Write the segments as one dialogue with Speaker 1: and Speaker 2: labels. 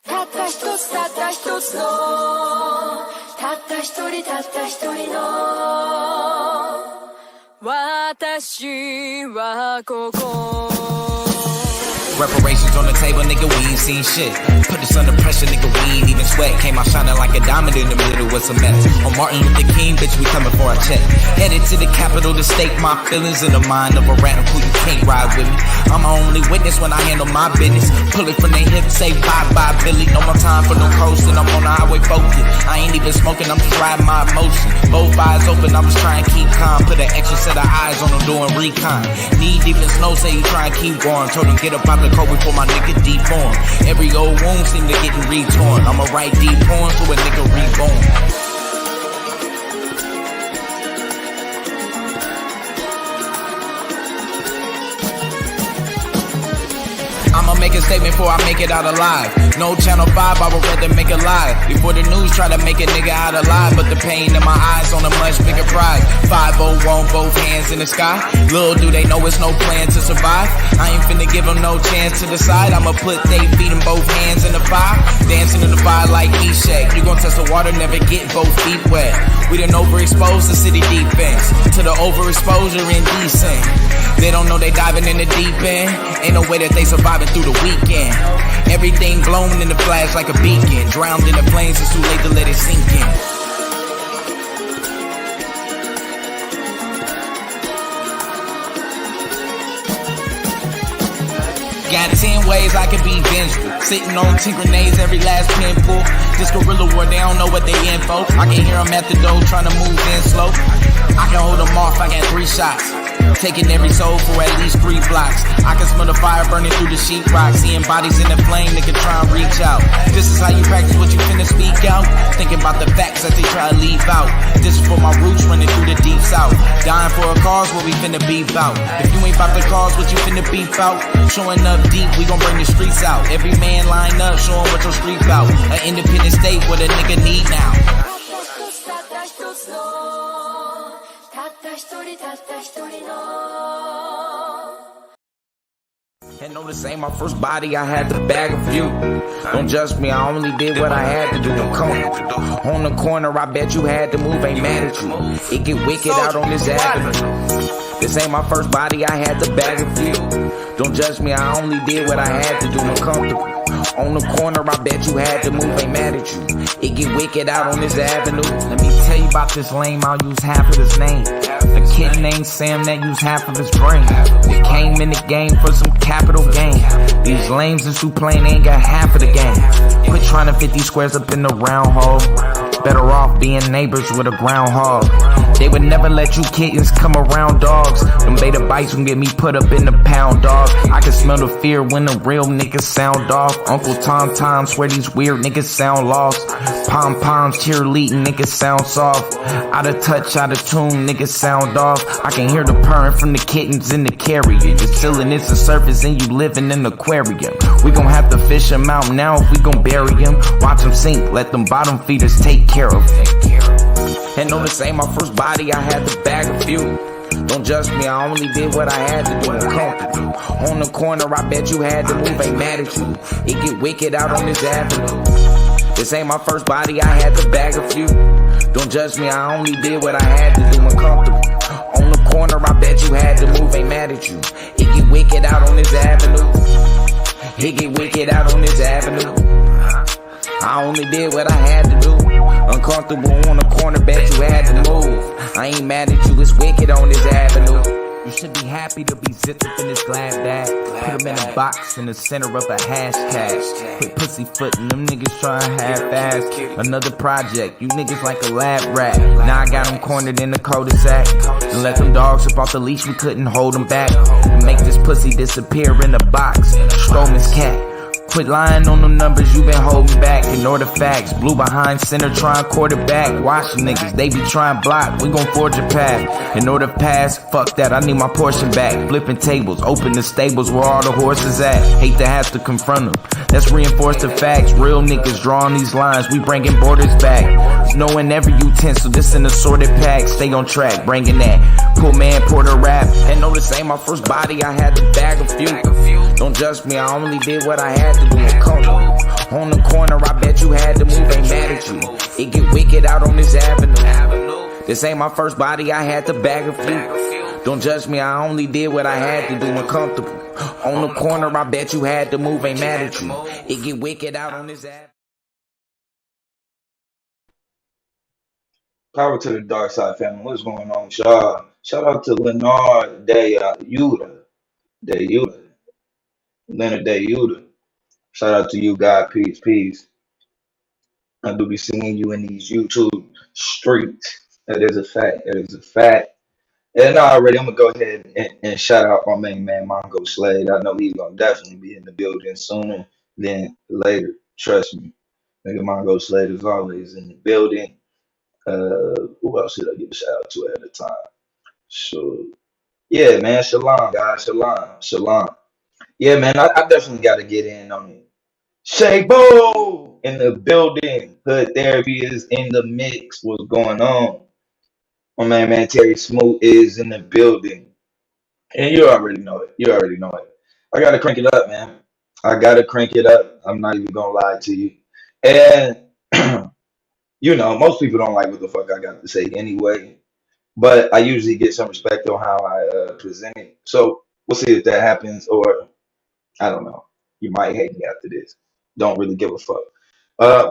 Speaker 1: たった一つたった一つのたった一人たった一人の私はここ
Speaker 2: Reparations on the table, nigga, we ain't seen shit. Put us under pressure, nigga, we ain't even sweat. Came out shining like a diamond in the middle, what's a mess? On Martin Luther King, bitch, we coming for our check. Headed to the capital to stake my feelings in the mind of a radical, you can't ride with me. I'm my only witness when I handle my business. Pull it from the hip, say bye-bye, Billy. No more time for no coasting, I'm on the highway focused. I ain't even smoking, I'm just riding my emotion. Both eyes open, I'm just trying to keep calm. Put an extra set of eyes on them doing recon. Knee deep in snow, say you try and keep going. Told him get up out the cold before my nigga deep on. Every old wound seem to getting retorn. I'ma write deep poems to a nigga reborn. I'ma make a statement before I make it out alive. No Channel 5, I would rather make a lie. Before the news try to make a nigga out alive. But the pain in my eyes on a much bigger prize. 501, both hands in the sky. Little do they know it's no plan to survive. I ain't finna give them no chance to decide. I'ma put they feet in both hands in the fire. Dancing in the fire like E-Shake. You gon' test the water, never get both feet wet. We done overexposed the city defense to the overexposure indecent. They don't know they diving in the deep end. Ain't no way that they surviving through the weekend. Everything blown in the flash like a beacon. Drowned in the flames, it's too late to let it sink in. Got 10 ways I can be vengeful. Sitting on 10 grenades, every last pinful. This guerrilla war, they don't know what they in for. I can hear them at the door trying to move in slow. I can hold them off, I got 3 shots. Taking every soul for at least 3 blocks. I can smell the fire burning through the sheetrock. Seeing bodies in the flame, nigga try and reach out. This is how you practice what you finna speak out. Thinking about the facts that they try to leave out. This is for my roots running through the deep south. Dying for a cause, what we finna beef out. If you ain't about the cause, what you finna beef out. Showing up deep, we gon' bring the streets out. Every man line up, showing what your street out. An independent state, what a nigga need now. And no, this ain't my first body, I had to bag a few. Don't judge me, I only did what I had to do. On the corner, I bet you had to move, ain't mad at you. It get wicked out on this avenue. This ain't my first body, I had to bag a few. Don't judge me, I only did what I had to do. Uncomfortable. On the corner, I bet you had to move, ain't mad at you. It get wicked out on this avenue. Let me tell you about this lame, I'll use half of his name. The kid named Sam that used half of his brain. We came in the game for some capital gain. These lames and plain ain't got half of the game. Quit trying to fit these squares up in the round hole. Better off being neighbors with a groundhog. They would never let you kittens come around dogs. Them beta bites can get me put up in the pound, dog. I can smell the fear when the real niggas sound off. Uncle Tom swear these weird niggas sound lost. Pom-poms cheerleading, niggas sound soft. Out of touch, out of tune, niggas sound off. I can hear the purring from the kittens in the carrier. Just chillin', it's the surface and you living in the aquarium. We gon' have to fish them out now if we gon' bury them. Watch them sink, let them bottom feeders take care of them. And no, this ain't my first body, I had to bag a few. Don't judge me, I only did what I had to do. Uncomfortable. On the corner, I bet you had to move, ain't mad at you. It get wicked out on this avenue. This ain't my first body, I had to bag a few. Don't judge me, I only did what I had to do. Uncomfortable. On the corner, I bet you had to move, ain't mad at you. It get wicked out on this avenue. It get wicked out on this avenue. I only did what I had to do. Uncomfortable on the corner, bet you had to move. I ain't mad at you, it's wicked on this avenue. You should be happy to be zipped up in this glad bag. Put them in a box in the center of a hashtag. Quit pussyfooting, them niggas trying half-ass. Another project, you niggas like a lab rat. Now I got them cornered in the cul-de-sac. And let them dogs up off the leash, we couldn't hold them back. And make this pussy disappear in a box. Strowman's cat. Quit lying on them numbers you been holding back. Ignore the facts. Blue behind center trying quarterback. Watch them niggas, they be trying block. We gon' forge a path. Ignore the past, fuck that, I need my portion back. Flipping tables, open the stables where all the horses at. Hate to have to confront them. Let's reinforce the facts. Real niggas drawing these lines, we bringing borders back. Knowing every utensil, this an assorted pack. Stay on track, bringing that. Pull man, Porter rap. And no, this ain't my first body, I had to bag a few. Don't judge me, I only did what I had to do. On the corner, I bet you had to move, ain't mad at you. It get wicked out on this avenue. This ain't my first body, I had to bag a few. Don't judge me, I only did what I had to do when comfortable. On the corner, I bet you had to move, ain't mad at you. It get wicked out on this avenue.
Speaker 3: Power to the Dark Side family. What's going on, y'all? Shout out to Leonard Day Yuda. Day Yuda. Leonard Day Yuda. Shout out to you, God. Peace, peace. I do be seeing you in these YouTube streets. That is a fact. That is a fact. And already, I'm gonna go ahead and shout out my main man, Mongo Slade. I know he's gonna definitely be in the building sooner than later. Trust me. Nigga, Mongo Slade is always in the building. Who else should I give a shout out to at the time? So yeah, man, shalom, guys, shalom, shalom. Yeah, man, I definitely got to get in on it. Shabo in the building. Hood therapy is in the mix. What's going on? My man Terry Smoot is in the building, and you already know it. You already know it. I gotta crank it up, man. I gotta crank it up. I'm not even gonna lie to you. And you know, most people don't like what the fuck I got to say anyway. But I usually get some respect on how I present it. So we'll see if that happens, or I don't know. You might hate me after this. Don't really give a fuck. Uh,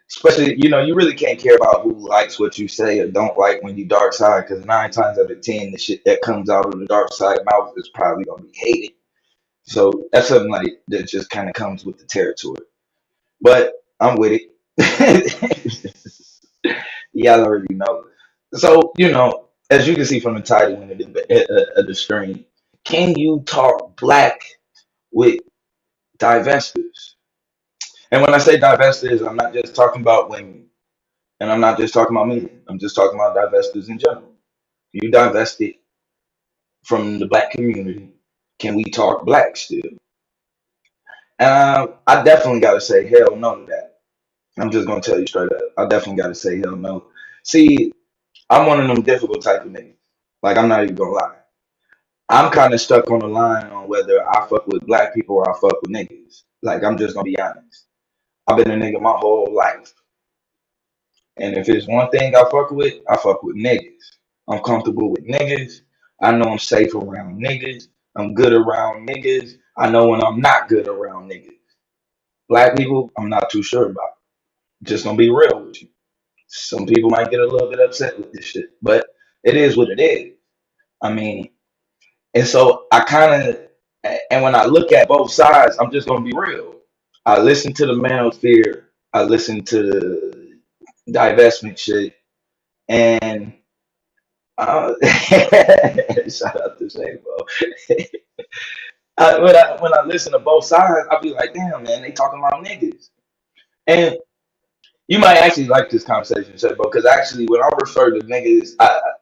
Speaker 3: Especially, you know, you really can't care about who likes what you say or don't like when you dark side, because 9 times out of 10, the shit that comes out of the dark side mouth is probably gonna be hated. So that's something like that just kind of comes with the territory. But I'm with it. Y'all already know. So, you know, as you can see from the title and the screen, can you talk black with divestors? And when I say divestors, I'm not just talking about women, and I'm not just talking about me. I'm just talking about divestors in general. You divested from the black community. Can we talk black still? I definitely got to say hell no to that. I'm just gonna tell you straight up. I definitely got to say hell no. See, I'm one of them difficult type of niggas. Like, I'm not even gonna lie. I'm kind of stuck on the line on whether I fuck with black people or I fuck with niggas. Like, I'm just gonna be honest. I've been a nigga my whole life. And if it's one thing I fuck with niggas. I'm comfortable with niggas. I know I'm safe around niggas. I'm good around niggas. I know when I'm not good around niggas. Black people, I'm not too sure about. Just gonna be real with you. Some people might get a little bit upset with this shit, but it is what it is. I mean, and so I kind of, and when I look at both sides, I'm just gonna be real. I listen to the manosphere. I listen to the divestment shit, and shout out to Shane, bro. When I listen to both sides, I be like, damn, man, they talking about niggas. And you might actually like this conversation, Shay, bro, because actually, when I refer to niggas,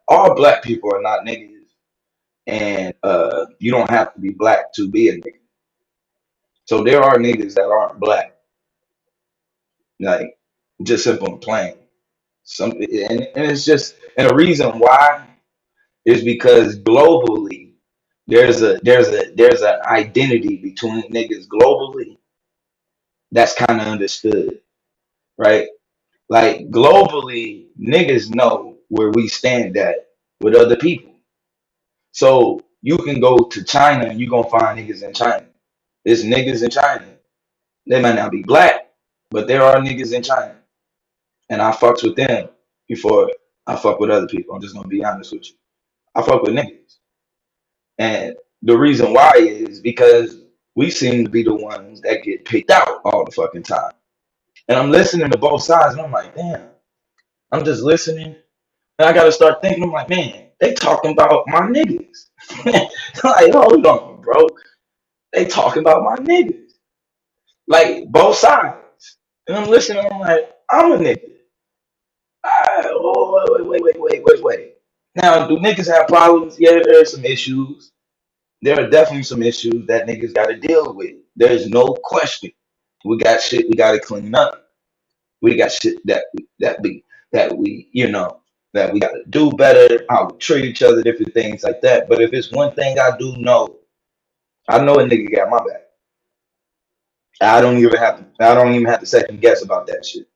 Speaker 3: all black people are not niggas, and you don't have to be black to be a nigga. So there are niggas that aren't black, like just simple and plain. And it's just, and the reason why is because globally there's an identity between niggas globally that's kind of understood, right? Like globally, niggas know where we stand at with other people. So you can go to China and you gonna find niggas in China. There's niggas in China. They might not be black, but there are niggas in China. And I fucks with them before I fuck with other people. I'm just gonna be honest with you. I fuck with niggas. And the reason why is because we seem to be the ones that get picked out all the fucking time. And I'm listening to both sides and I'm like, damn, I'm just listening. And I gotta start thinking, I'm like, man, they talking about my niggas. Like, hold on, bro. They talking about my niggas. Like both sides. And I'm listening, I'm like, I'm a nigga. Wait. Now, do niggas have problems? Yeah, there are some issues. There are definitely some issues that niggas got to deal with. There's no question. We got shit we got to clean up. We got shit that we that we got to do better. How we treat each other, different things like that. But if it's one thing I do know, I know a nigga got my back. I don't even have to second guess about that shit.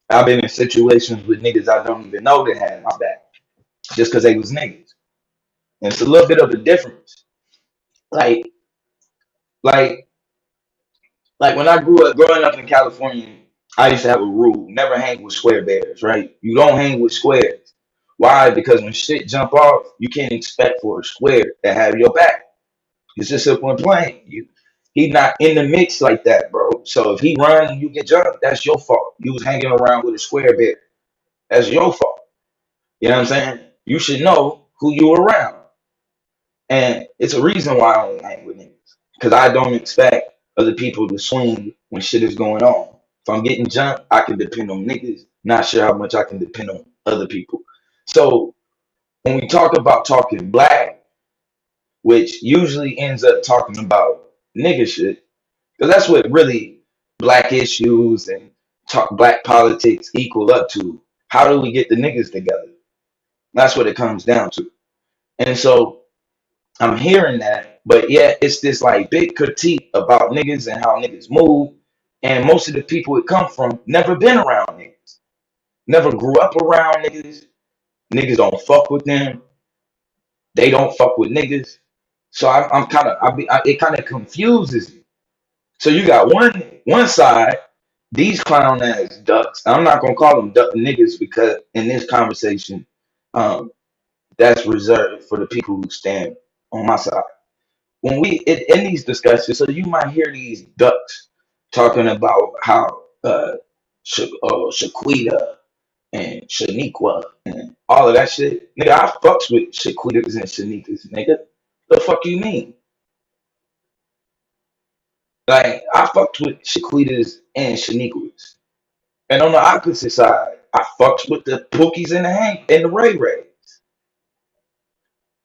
Speaker 3: I've been in situations with niggas I don't even know that had my back just because they was niggas. And it's a little bit of a difference. Like, like, like when I grew up, growing up in California, I used to have a rule: never hang with square bears. Right? You don't hang with squares. Why? Because when shit jump off, you can't expect for a square to have your back. It's just simple and plain. He not in the mix like that, bro. So if he run and you get jumped, that's your fault. You was hanging around with a square bear. That's your fault. You know what I'm saying? You should know who you around. And it's a reason why I don't hang with niggas. Because I don't expect other people to swing when shit is going on. If I'm getting jumped, I can depend on niggas. Not sure how much I can depend on other people. So when we talk about talking black, which usually ends up talking about nigga shit, because that's what really black issues and talk black politics equal up to. How do we get the niggas together? That's what it comes down to. And so I'm hearing that, but yet it's this like big critique about niggas and how niggas move. And most of the people it come from never been around niggas, never grew up around niggas. Niggas don't fuck with them. They don't fuck with niggas. So I'm kind of, it kind of confuses me. So you got one side, these clown ass ducks. I'm not gonna call them duck niggas because in this conversation, um, that's reserved for the people who stand on my side. When in these discussions, so you might hear these ducks talking about how Shaquita and Shaniqua and all of that shit. Nigga, I fucks with Shaquitas and Shaniqas, nigga. The fuck you mean? Like I fucked with Shaquitas and Shaniquas. And on the opposite side, I fucks with the Pookies and the Hank and the Ray Rays.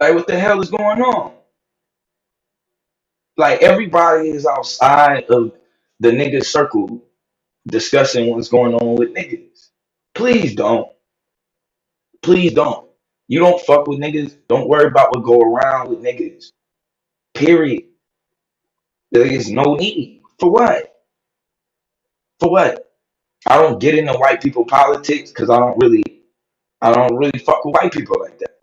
Speaker 3: Like what the hell is going on? Like everybody is outside of the nigga circle discussing what's going on with niggas. Please don't. Please don't. You don't fuck with niggas. Don't worry about what go around with niggas. Period. There is no need. For what? For what? I don't get into white people politics because I don't really fuck with white people like that.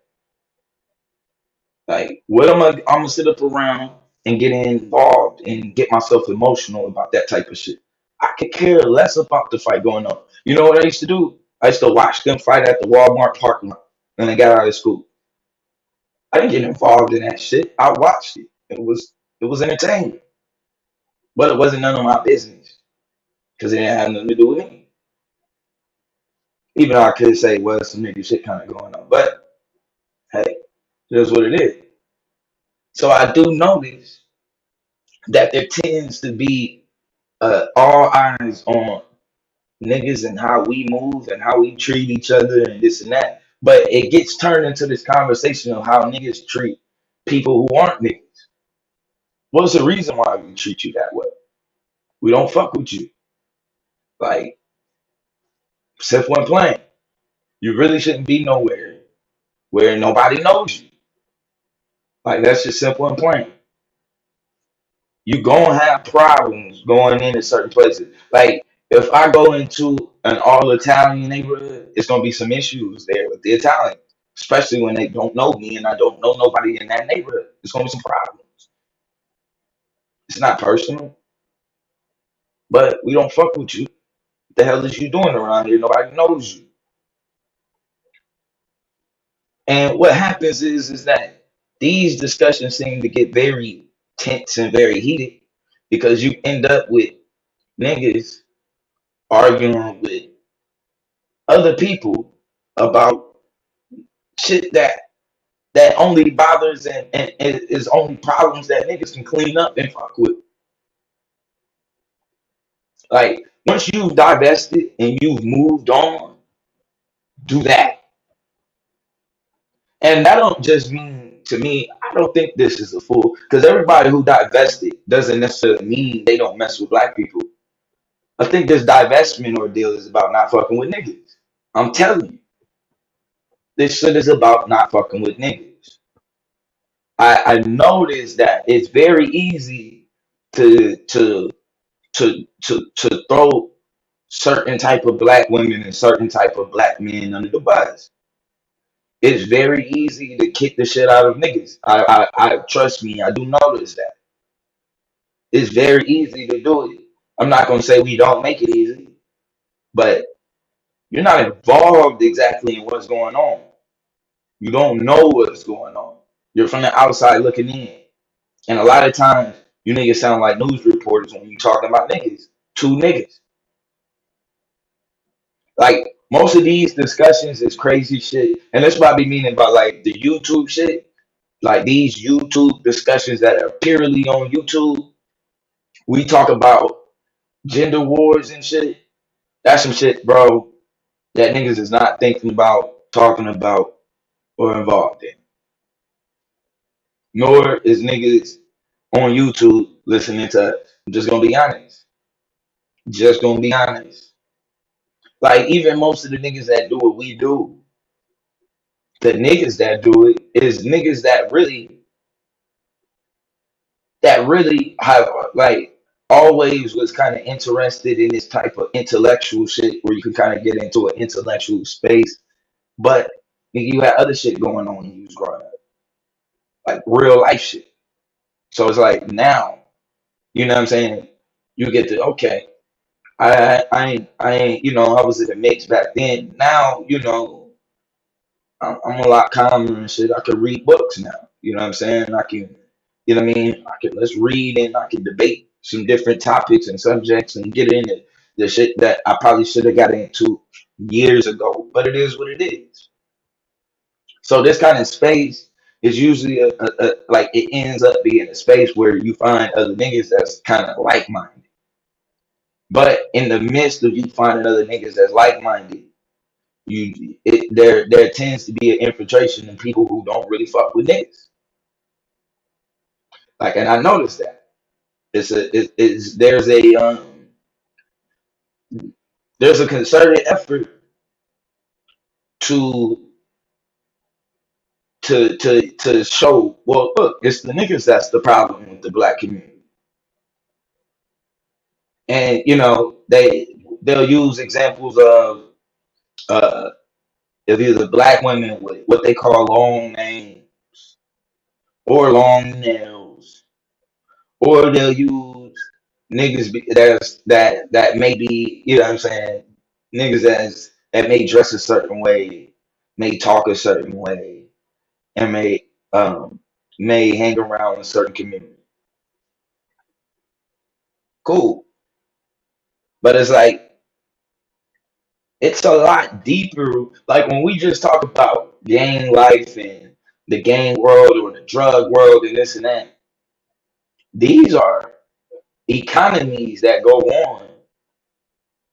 Speaker 3: Like, what am I? I'm gonna sit up around and get involved and get myself emotional about that type of shit. I could care less about the fight going on. You know what I used to do? I used to watch them fight at the Walmart parking lot when they got out of school. I didn't get involved in that shit. I watched it. It was entertainment, but it wasn't none of my business because it didn't have nothing to do with me. Even though I could say, well, some nigga shit kind of going on, but hey, that's what it is. So I do notice that there tends to be all eyes on niggas and how we move and how we treat each other and this and that. But it gets turned into this conversation of how niggas treat people who aren't niggas. What's the reason why we treat you that way? We don't fuck with you. Like, simple and plain. You really shouldn't be nowhere where nobody knows you. Like, that's just simple and plain. You gonna have problems going into certain places. Like if I go into an all Italian neighborhood, it's gonna be some issues there with the Italians, especially when they don't know me and I don't know nobody in that neighborhood. It's gonna be some problems. It's not personal, but we don't fuck with you. What the hell is you doing around here? Nobody knows you. And what happens is that these discussions seem to get very tense and very heated because you end up with niggas arguing with other people about shit that only bothers and is only problems that niggas can clean up and fuck with. Like once you've divested and you've moved on, do that. And that don't just mean to me, I don't think this is a fool. Because everybody who divested doesn't necessarily mean they don't mess with black people. I think this divestment ordeal is about not fucking with niggas. I'm telling you, this shit is about not fucking with niggas. I noticed that it's very easy to to throw certain type of black women and certain type of black men under the bus. It's very easy to kick the shit out of niggas. I trust me, I do notice that. It's very easy to do it. I'm not gonna say we don't make it easy, but you're not involved exactly in what's going on. You don't know what's going on. You're from the outside looking in. And a lot of times you niggas sound like news reporters when you talking about niggas. Two niggas. Like most of these discussions is crazy shit. And that's what I be meaning by like the YouTube shit. Like these YouTube discussions that are purely on YouTube. We talk about gender wars and shit. That's some shit, bro, that niggas is not thinking about, talking about, or involved in. Nor is niggas on YouTube listening to us. I'm just gonna be honest. Just gonna be honest. Like even most of the niggas that do what we do, the niggas that do it is niggas that really have like always was kind of interested in this type of intellectual shit where you can kind of get into an intellectual space, but nigga, you had other shit going on when you was growing up, like real life shit. So it's like now, you know what I'm saying? You get to okay, I ain't, I was in the mix back then. Now, I'm a lot calmer and shit. I can read books now. You know what I'm saying? I can, you know what I mean? Let's read and I can debate some different topics and subjects and get into the shit that I probably should have got into years ago. But it is what it is. So this kind of space is usually like it ends up being a space where you find other niggas that's kind of like minded. But in the midst of you finding other niggas that's like minded, there tends to be an infiltration in people who don't really fuck with niggas. Like, and I noticed that there's a concerted effort to to show, well, look, it's the niggas that's the problem with the black community. And they'll use examples uh of either black women with what they call long names or long nails, or they'll use that may be, you know what I'm saying, niggas that may dress a certain way, may talk a certain way, and may hang around a certain community. Cool. But it's like it's a lot deeper. Like when we just talk about gang life and the gang world or the drug world and this and that, these are economies that go on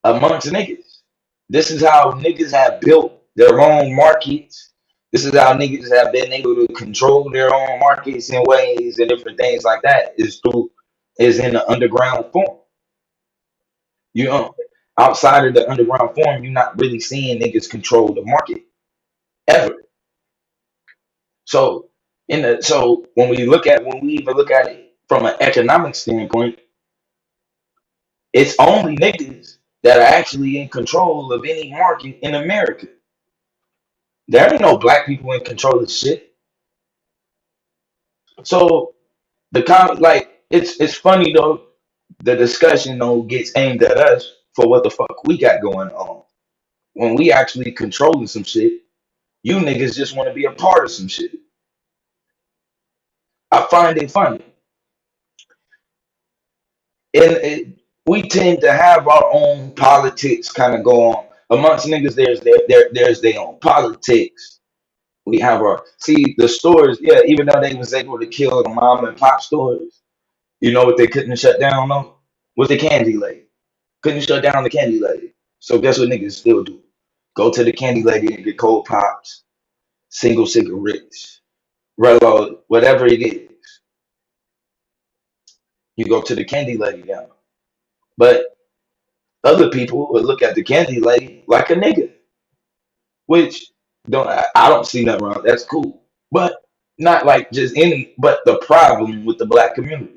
Speaker 3: amongst niggas. This is how niggas have built their own markets. This is how niggas have been able to control their own markets in ways and different things like that is in the underground form. You know, outside of the underground form, you're not really seeing niggas control the market ever. So when we even look at it from an economic standpoint, it's only niggas that are actually in control of any market in America. There ain't no black people in control of shit. So like it's funny though, the discussion though gets aimed at us for what the fuck we got going on. When we actually controlling some shit, you niggas just want to be a part of some shit. I find it funny. And we tend to have our own politics kind of go on. Amongst niggas, there's their own politics. We have our see the stores, yeah, even though they was able to kill the mom and pop stores, you know what they couldn't shut down though? Was the candy lady. Couldn't shut down the candy lady. So guess what niggas still do? Go to the candy lady and get cold pops, single cigarettes, Relo, whatever it is. You go to the candy lady now. But other people would look at the candy lady like a nigga, which I don't see nothing wrong. That's cool. But not like just any, but the problem with the black community.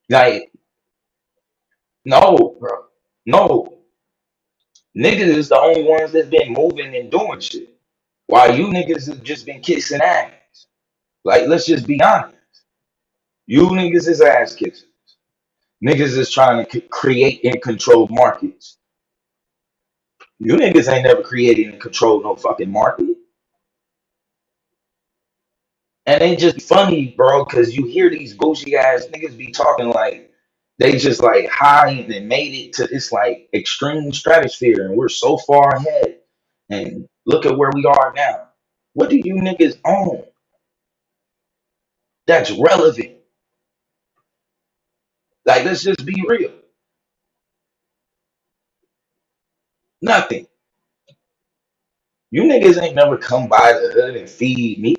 Speaker 3: Like, no, bro. No. Niggas is the only ones that's been moving and doing shit. While you niggas have just been kissing ass. Like, let's just be honest. You niggas is ass kissers. Niggas is trying to create and control markets. You niggas ain't never created and controlled no fucking market. And they just funny, bro, because you hear these bougie ass niggas be talking like they just like high and made it to this like extreme stratosphere and we're so far ahead. And look at where we are now. What do you niggas own that's relevant? Like, let's just be real. Nothing. You niggas ain't never come by the hood and feed me.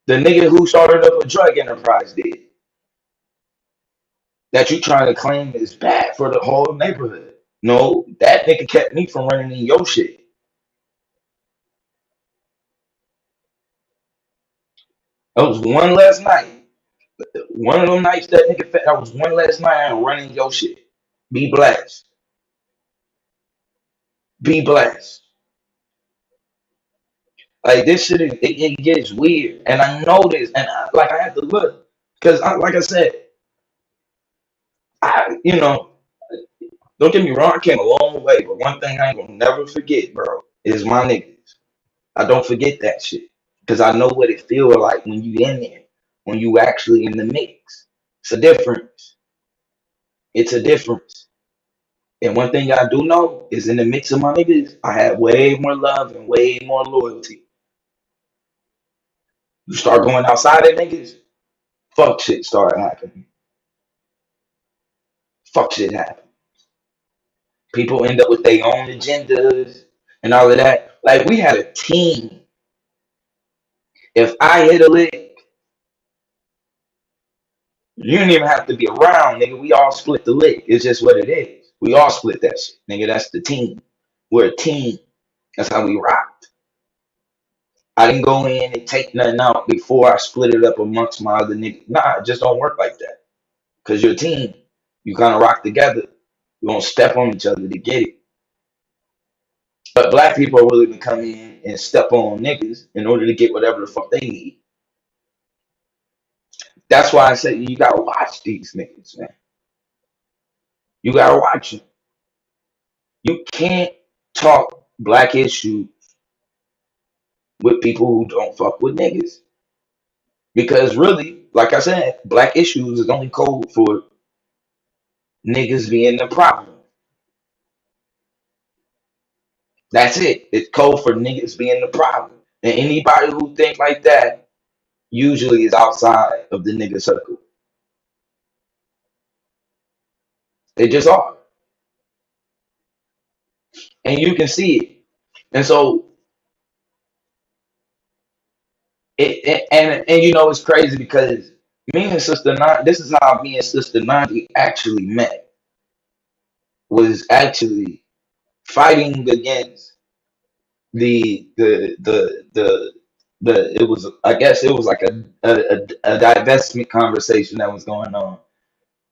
Speaker 3: The nigga who started up a drug enterprise did. That you trying to claim is bad for the whole neighborhood. No, that nigga kept me from running in your shit. That was one last night. One of them nights that nigga that was one last night and running your shit. Be blessed. Be blessed. Like this shit it gets weird. And I know this. And I have to look. Because like I said, don't get me wrong, I came a long way, but one thing I ain't gonna never forget, bro, is my niggas. I don't forget that shit. Because I know what it feels like when you in there, when you actually in the mix. It's a difference. It's a difference. And one thing I do know is in the mix of my niggas, I have way more love and way more loyalty. You start going outside of niggas, fuck shit start happening. Fuck shit happen. People end up with their own agendas and all of that. Like we had a team. If I hit a lick, you didn't even have to be around, nigga. We all split the lick. It's just what it is. We all split that shit, nigga. That's the team. We're a team. That's how we rocked. I didn't go in and take nothing out before I split it up amongst my other niggas. Nah, it just don't work like that. Cause you're a team. You kind of rock together. You don't step on each other to get it. But black people are willing to come in and step on niggas in order to get whatever the fuck they need. That's why I say you gotta watch these niggas, man. You gotta watch them. You can't talk black issues with people who don't fuck with niggas. Because really, like I said, black issues is only code for niggas being the problem. That's it. It's code for niggas being the problem. And anybody who think like that usually is outside of the nigga circle. They just are. And you can see it. And so and you know it's crazy because me and Sister Nandi, this is how me and Sister Nandi actually met. Was actually fighting against the it was I guess it was like a divestment conversation that was going on.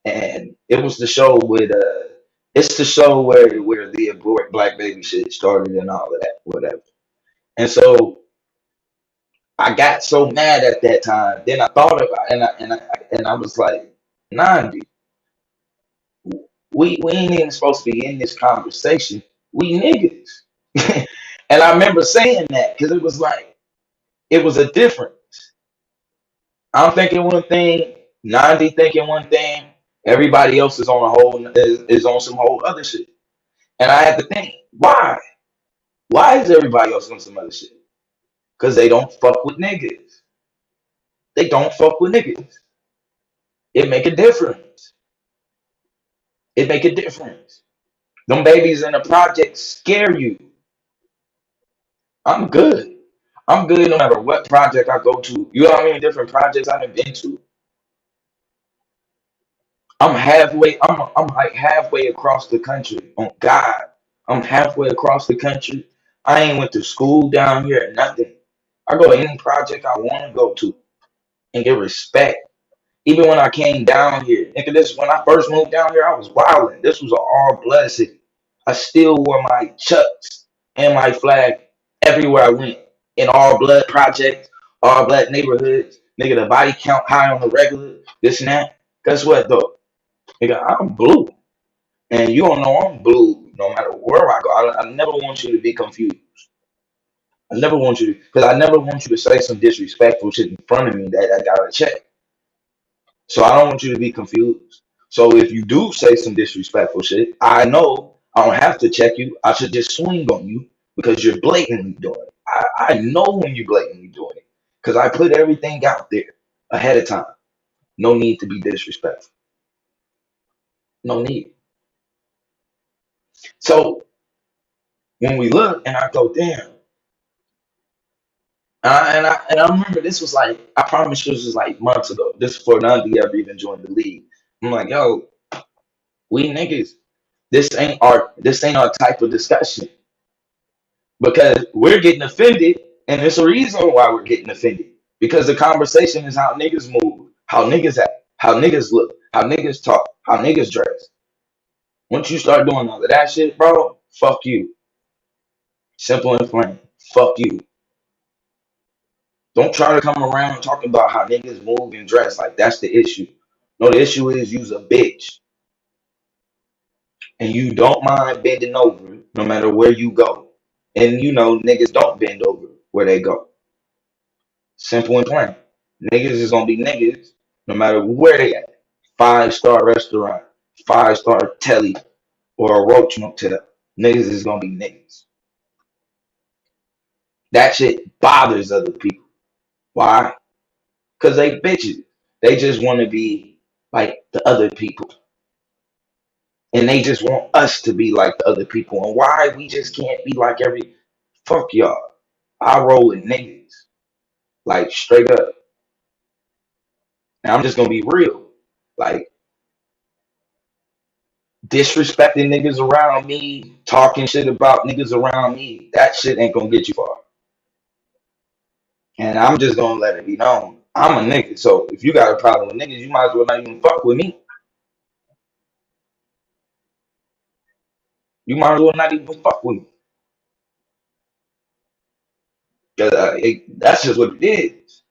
Speaker 3: And it was the show with it's the show where the abort black baby shit started and all of that, whatever. And so I got so mad at that time. Then I thought about and I was like, Nandi, we ain't even supposed to be in this conversation. We niggas. And I remember saying that because it was like it was a difference. I'm thinking one thing, Nandi thinking one thing, everybody else is on a whole is on some whole other shit. And I had to think, why? Why is everybody else on some other shit? Because they don't fuck with niggas. They don't fuck with niggas. It make a difference. It make a difference. Them babies in the project scare you. I'm good. I'm good no matter what project I go to. You know how many different projects I've been to? I'm like halfway across the country. On God. I'm halfway across the country. I ain't went to school down here or nothing. I go to any project I want to go to and get respect. Even when I came down here, nigga, this when I first moved down here, I was wilding. This was an all blood city. I still wore my chucks and my flag everywhere I went. In all blood projects, all black neighborhoods. Nigga, the body count high on the regular, this and that. Guess what though? Nigga, I'm blue. And you don't know I'm blue no matter where I go. I never want you to be confused. I never want you to, because I never want you to say some disrespectful shit in front of me that I gotta check. So I don't want you to be confused. So if you do say some disrespectful shit, I know I don't have to check you. I should just swing on you because you're blatantly doing it. I know when you're blatantly doing it because I put everything out there ahead of time. No need to be disrespectful. No need. So when we look and I go, damn. And I remember this was like, I promise you this was like months ago. This is before none of you ever even joined the league. I'm like, yo, we niggas, this ain't our type of discussion because we're getting offended, and there's a reason why we're getting offended. Because the conversation is how niggas move, how niggas act, how niggas look, how niggas talk, how niggas dress. Once you start doing all of that shit, bro, fuck you. Simple and plain. Fuck you. Don't try to come around talking about how niggas move and dress like that's the issue. No, the issue is you's a bitch. And you don't mind bending over no matter where you go. And you know niggas don't bend over where they go. Simple and plain. Niggas is gonna be niggas no matter where they at. 5-star restaurant, 5-star telly, or a roach motel. Niggas is gonna be niggas. That shit bothers other people. Why? Because they bitches. They just want to be like the other people. And they just want us to be like the other people. And why we just can't be like every fuck y'all. I roll with niggas. Like straight up. And I'm just gonna be real. Like disrespecting niggas around me, talking shit about niggas around me, that shit ain't gonna get you far. And I'm just gonna let it be known. I'm a nigga. So if you got a problem with niggas, you might as well not even fuck with me. You might as well not even fuck with me. Cause that's just what it is.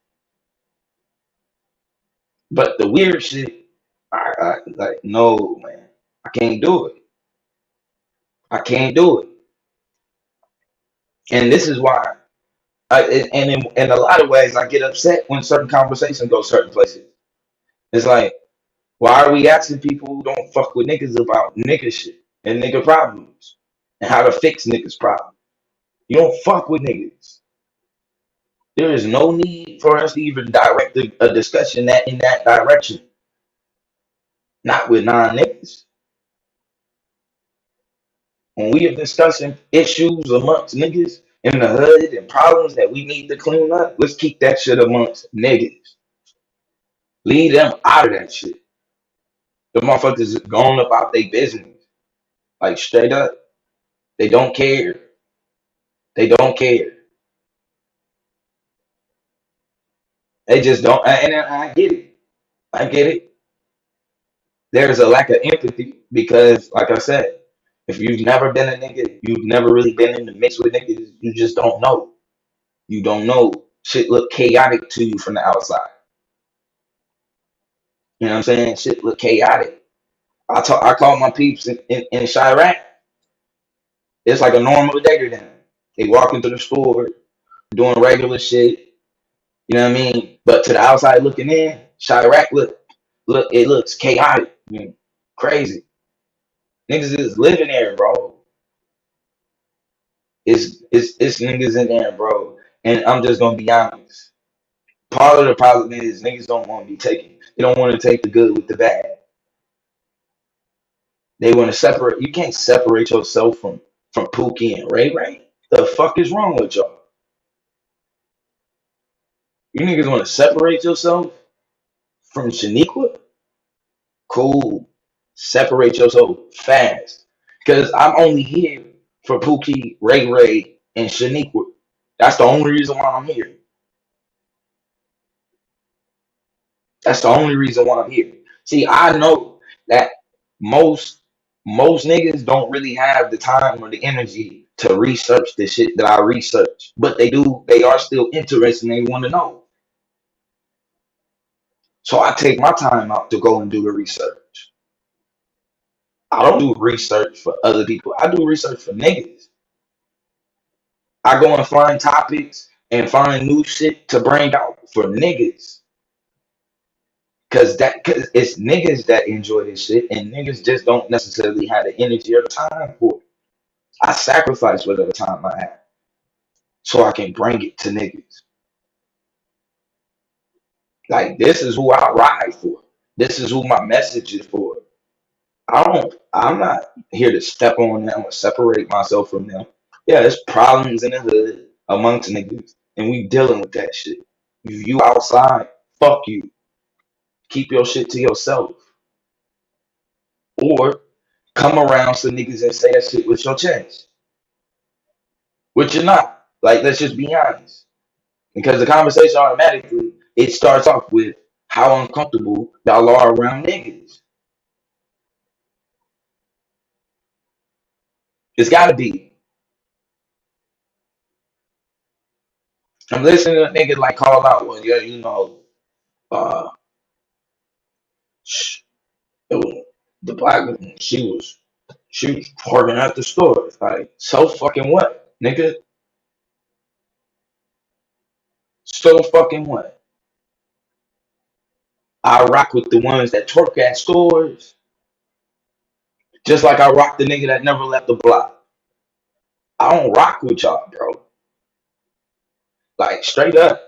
Speaker 3: But the weird shit, I like no man, I can't do it. I can't do it. And this is why. And in a lot of ways, I get upset when certain conversations go certain places. It's like, why are we asking people who don't fuck with niggas about nigga shit and nigga problems and how to fix niggas problems? You don't fuck with niggas. There is no need for us to even direct a discussion that in that direction. Not with non niggas. When we are discussing issues amongst niggas in the hood and problems that we need to clean up, let's keep that shit amongst niggas. Leave them out of that shit. The motherfuckers is going about their business. Like straight up. They don't care. They don't care. They just don't. And I get it. I get it. There's a lack of empathy because, like I said, if you've never been a nigga, you've never really been in the mix with niggas, you just don't know. You don't know. Shit look chaotic to you from the outside. You know what I'm saying? Shit look chaotic. I call my peeps in Chirac. It's like a normal day to them. They walk into the store doing regular shit. You know what I mean? But to the outside looking in, Chirac it looks chaotic. Crazy. Niggas is living there, bro. It's niggas in there, bro. And I'm just gonna be honest. Part of the problem is niggas don't want to be taken. They don't want to take the good with the bad. They want to separate. You can't separate yourself from Pookie and Ray Ray. The fuck is wrong with y'all? You niggas want to separate yourself from Shaniqua? Cool. Separate yourself fast. Because I'm only here for Pookie, Ray Ray, and Shaniqua. That's the only reason why I'm here. That's the only reason why I'm here. See, I know that most most niggas don't really have the time or the energy to research the shit that I research, but they do. They are still interested and they want to know. So I take my time out to go and do the research. I don't do research for other people. I do research for niggas. I go and find topics and find new shit to bring out for niggas. Cause it's niggas that enjoy this shit and niggas just don't necessarily have the energy or the time for it. I sacrifice whatever time I have so I can bring it to niggas. Like this is who I ride for. This is who my message is for. I'm not here to step on them or separate myself from them. Yeah, there's problems in the hood amongst niggas, and we dealing with that shit. If you outside, fuck you. Keep your shit to yourself. Or come around some niggas and say that shit with your chest. Which you're not. Like, let's just be honest. Because the conversation automatically, it starts off with how uncomfortable y'all are around niggas. It's gotta be. I'm listening to a nigga like call out, well, yeah, uh, sh- it was, the black woman, she was parking at the store. It's like, so fucking what, nigga? So fucking what? I rock with the ones that twerk at stores, just like I rock the nigga that never left the block. I don't rock with y'all, bro. Like straight up.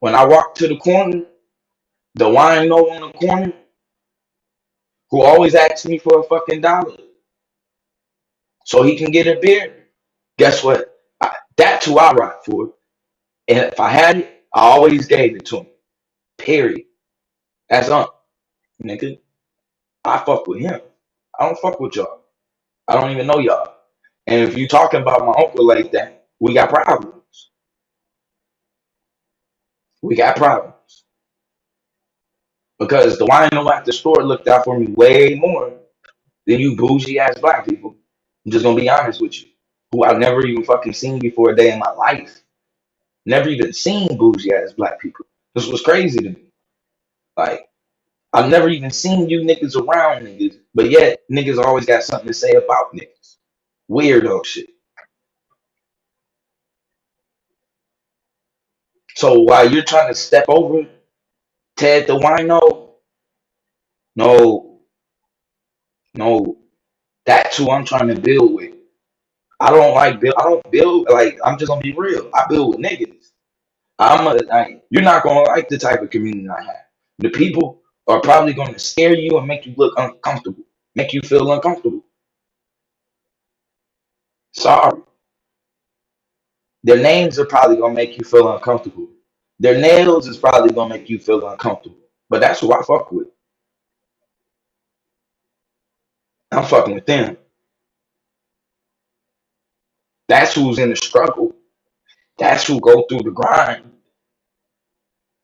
Speaker 3: When I walk to the corner, the wine know on the corner, who always asks me for a fucking dollar so he can get a beer. Guess what? That's who I rock for. And if I had it, I always gave it to him. Period. That's nigga. I fuck with him. I don't fuck with y'all. I don't even know y'all. And if you talking about my uncle like that, we got problems. We got problems. Because the wino at the store looked out for me way more than you bougie ass black people. I'm just gonna be honest with you. Who I've never even fucking seen before a day in my life. Never even seen bougie ass black people. This was crazy to me. Like, I've never even seen you niggas around niggas, but yet niggas always got something to say about niggas. Weirdo shit. So while you're trying to step over Ted the wino, no, no, that's who I'm trying to build with. I don't build like I'm just gonna be real. I build with niggas. You're not gonna like the type of community I have. The people are probably gonna scare you and make you look uncomfortable, make you feel uncomfortable. Sorry. Their names are probably gonna make you feel uncomfortable. Their nails is probably gonna make you feel uncomfortable. But that's who I fuck with. I'm fucking with them. That's who's in the struggle. That's who go through the grind.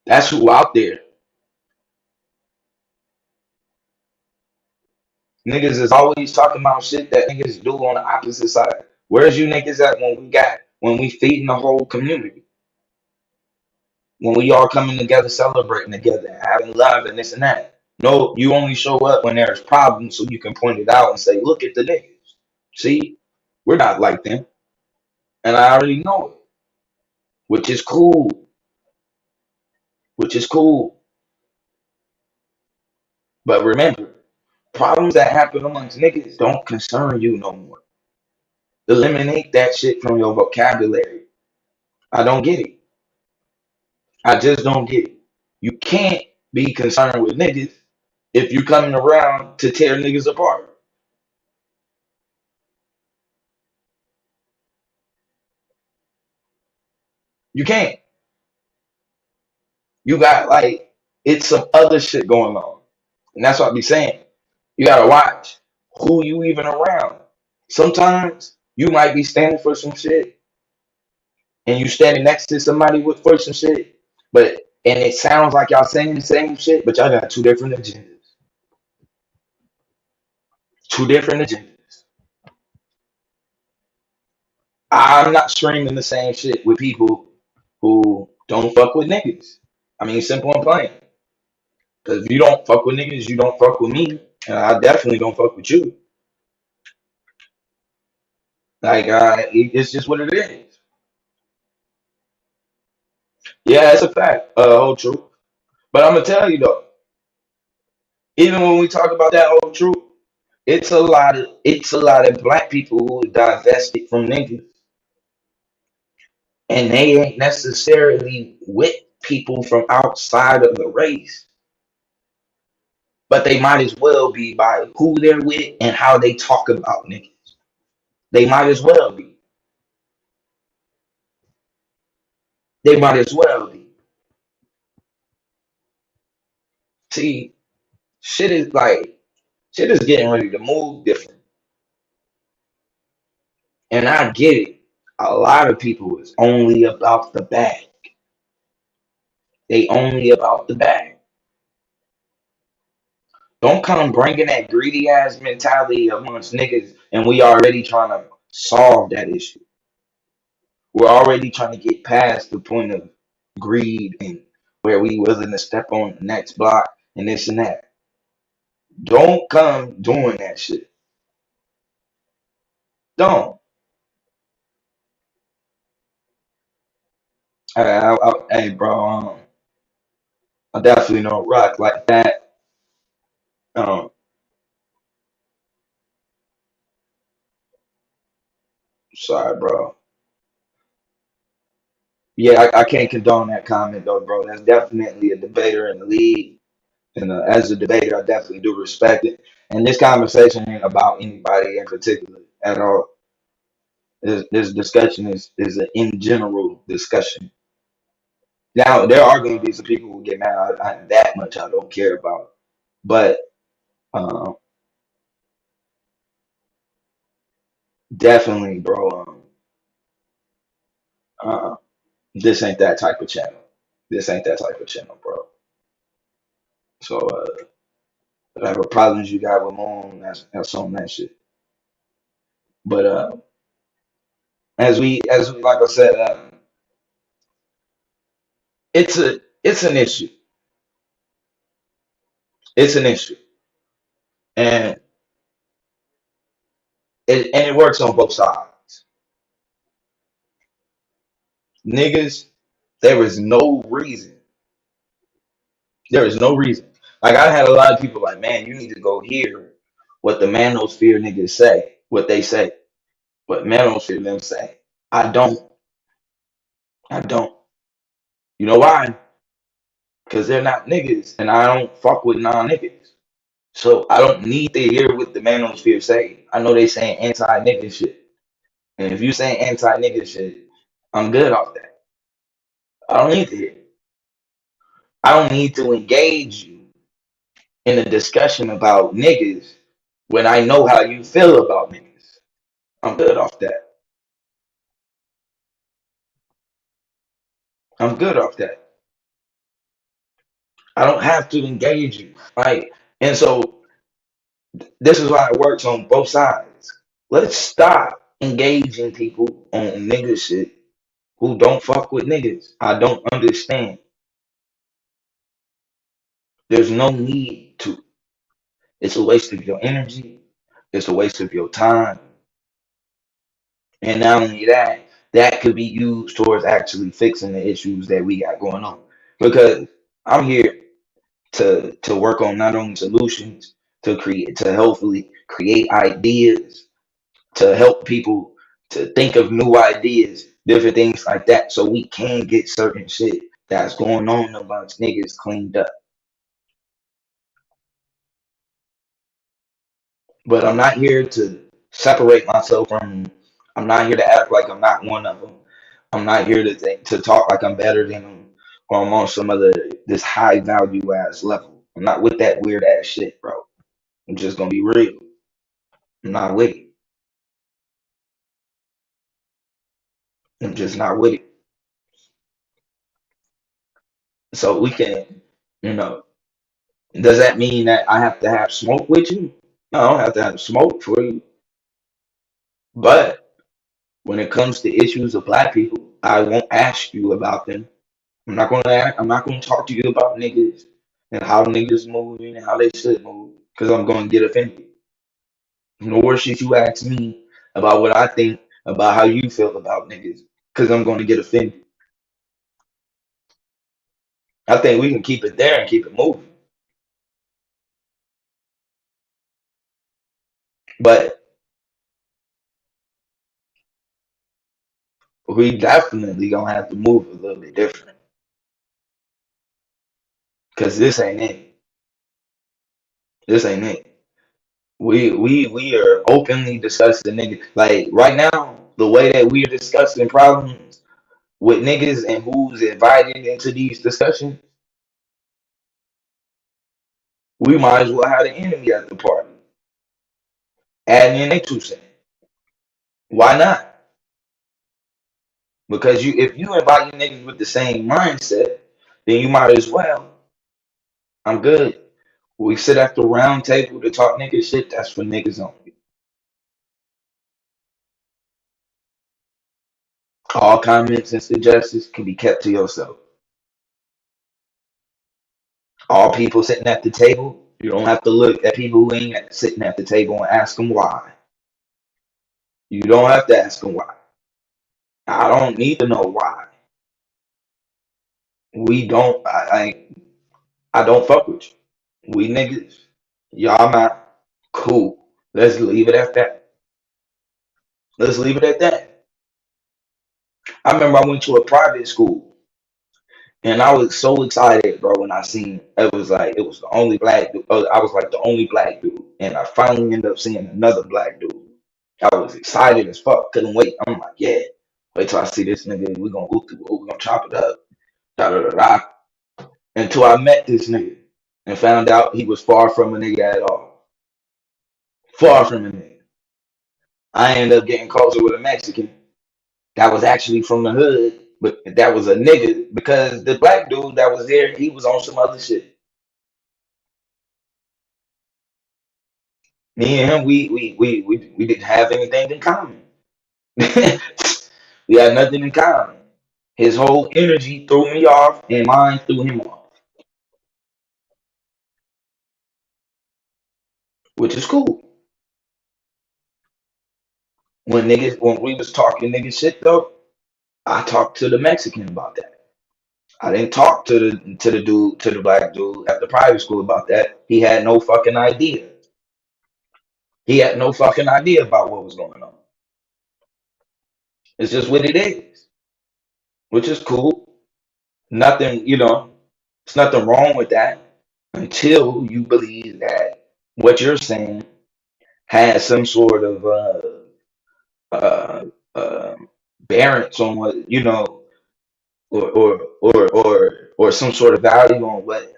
Speaker 3: That's who out there. Niggas is always talking about shit that niggas do on the opposite side. Where's you niggas at when we feeding the whole community? When we all coming together, celebrating together, having love and this and that. No, you only show up when there's problems so you can point it out and say, look at the niggas. See, we're not like them. And I already know it, which is cool. Which is cool. But remember, problems that happen amongst niggas don't concern you no more. Eliminate that shit from your vocabulary. I don't get it. I just don't get it. You can't be concerned with niggas if you coming around to tear niggas apart. You can't. You got like it's some other shit going on. And that's what I be saying. You gotta watch who you even around. Sometimes you might be standing for some shit and you standing next to somebody with for some shit, but And it sounds like y'all saying the same shit, but y'all got two different agendas. Two different agendas. I'm not streaming the same shit with people who don't fuck with niggas. I mean, simple and plain. Because if you don't fuck with niggas, you don't fuck with me. And I definitely don't fuck with you. Like, it's just what it is. Yeah, it's a fact. Whole truth. But I'm gonna tell you though, even when we talk about that whole truth, it's a lot of black people who are divested from niggas, and they ain't necessarily with people from outside of the race, but they might as well be by who they're with and how they talk about niggas. They might as well be. They might as well be. See, shit is like shit is getting ready to move different. And I get it. A lot of people is only about the bag. They only about the bag. Don't come bringing that greedy ass mentality amongst niggas, and we already trying to solve that issue. We're already trying to get past the point of greed and where we willing to step on the next block and this and that. Don't come doing that shit. Don't. Hey, bro, I definitely don't rock like that. Um, Sorry, bro. Yeah, I can't condone that comment though, bro. That's definitely a debater in the league. And as a debater, I definitely do respect it. And this conversation ain't about anybody in particular at all. This discussion is an in general discussion. Now, there are going to be some people who get mad. That much I don't care about. But uh, definitely, bro, uh, this ain't that type of channel. This ain't that type of channel, bro. So, whatever problems you got with Moon, that's on that shit. But as we like I said, it's an issue. It's an issue, and it works on both sides. Niggas, there is no reason. There is no reason. Like I had a lot of people like, man, you need to go hear what the manosphere niggas say, what they say, what manosphere them say. I don't. I don't. You know why? Because they're not niggas, and I don't fuck with non-niggas. So I don't need to hear what the manosphere say. I know they saying anti-nigga shit. And if you saying anti-nigga shit, I'm good off that. I don't need to hear it. I don't need to engage you in a discussion about niggas when I know how you feel about niggas. I'm good off that. I'm good off that. I don't have to engage you. Right? And so this is why it works on both sides. Let's stop engaging people on nigga shit who don't fuck with niggas. I don't understand. There's no need to. It's a waste of your energy. It's a waste of your time. And not only that, that could be used towards actually fixing the issues that we got going on. Because I'm here to work on not only solutions, to hopefully create ideas, to help people to think of new ideas, different things like that, so we can get certain shit that's going on amongst niggas cleaned up. But I'm not here to separate myself from them. I'm not here to act like I'm not one of them. I'm not here to talk like I'm better than them or I'm on some other this high value ass level. I'm not with that weird ass shit, bro. I'm just gonna be real. I'm not with it. I'm just not with it. So we can, you know, does that mean that I have to have smoke with you? No, I don't have to have smoke for you. But when it comes to issues of black people, I won't ask you about them. I'm not gonna talk to you about niggas and how niggas moving and how they should move because I'm gonna get offended. Nor should you ask me about what I think about how you feel about niggas because I'm gonna get offended. I think we can keep it there and keep it moving. But we definitely gonna have to move a little bit different because this ain't it. This ain't it. We are openly discussing niggas. Like right now, the way that we are discussing problems with niggas and who's invited into these discussions, we might as well have the enemy at the party. Adding in their 2 cents. Why not? Because you if you invite niggas with the same mindset, then you might as well. I'm good. We sit at the round table to talk nigga shit, that's for niggas only. All comments and suggestions can be kept to yourself. All people sitting at the table, you don't have to look at people who ain't sitting at the table and ask them why. You don't have to ask them why. I don't need to know why. We don't. I don't fuck with you. We niggas. Y'all not cool. Let's leave it at that. Let's leave it at that. I remember I went to a private school and I was so excited, bro, when I seen it was the only black dude. I was like the only black dude, and I finally ended up seeing another black dude. I was excited as fuck, couldn't wait. I'm like, yeah, wait till I see this nigga. We gonna we gonna chop it up, da da da da. Until I met this nigga and found out he was far from a nigga at all. Far from a nigga. I ended up getting closer with a Mexican that was actually from the hood, but that was a nigga because the black dude that was there, he was on some other shit. Me and him, we didn't have anything in common. We had nothing in common. His whole energy threw me off, and mine threw him off, which is cool. When we was talking nigga shit though, I talked to the Mexican about that. I didn't talk to the black dude at the private school about that. He had no fucking idea. He had no fucking idea about what was going on. It's just what it is, which is cool. Nothing, it's nothing wrong with that until you believe that what you're saying has some sort of uh, uh, bearance on what or some sort of value on what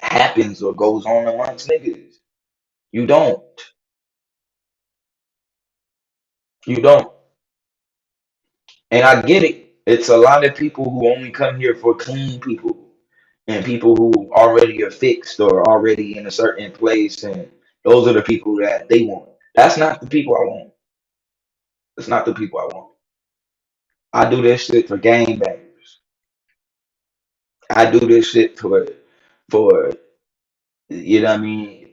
Speaker 3: happens or goes on amongst niggas. You don't. You don't. And I get it. It's a lot of people who only come here for clean people and people who already are fixed or already in a certain place, and those are the people that they want. That's not the people I want. That's not the people I want. I do this shit for game bangers. I do this shit for you know what I mean?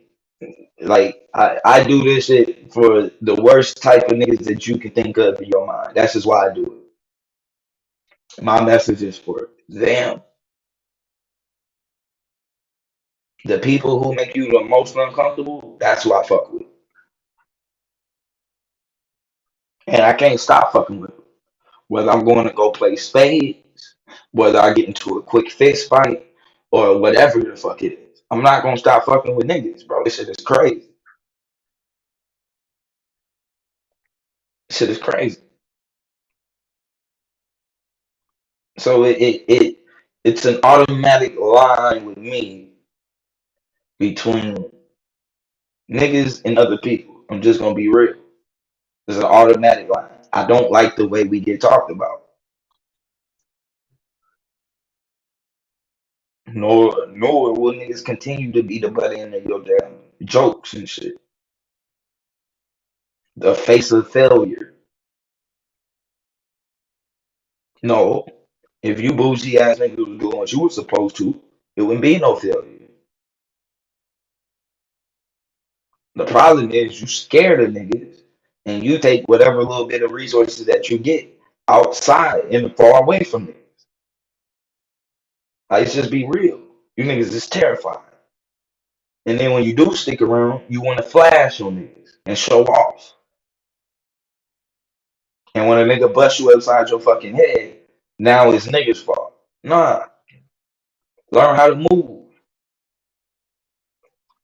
Speaker 3: Like I do this shit for the worst type of niggas that you can think of in your mind. That's just why I do it. My message is for them. The people who make you the most uncomfortable, that's who I fuck with. And I can't stop fucking with them. Whether I'm going to go play spades, whether I get into a quick fist fight, or whatever the fuck it is. I'm not gonna stop fucking with niggas, bro. This shit is crazy. This shit is crazy. So it's an automatic line with me between niggas and other people. I'm just gonna be real. It's an automatic line. I don't like the way we get talked about. Nor will niggas continue to be the butt end of your damn jokes and shit. The face of failure. No. If you bougie ass niggas was doing what you were supposed to, it wouldn't be no failure. The problem is you scared of niggas and you take whatever little bit of resources that you get outside and far away from niggas. Like, let's just be real. You niggas is terrified. And then when you do stick around, you want to flash on niggas and show off. And when a nigga bust you upside your fucking head, now it's niggas' fault. Nah, learn how to move.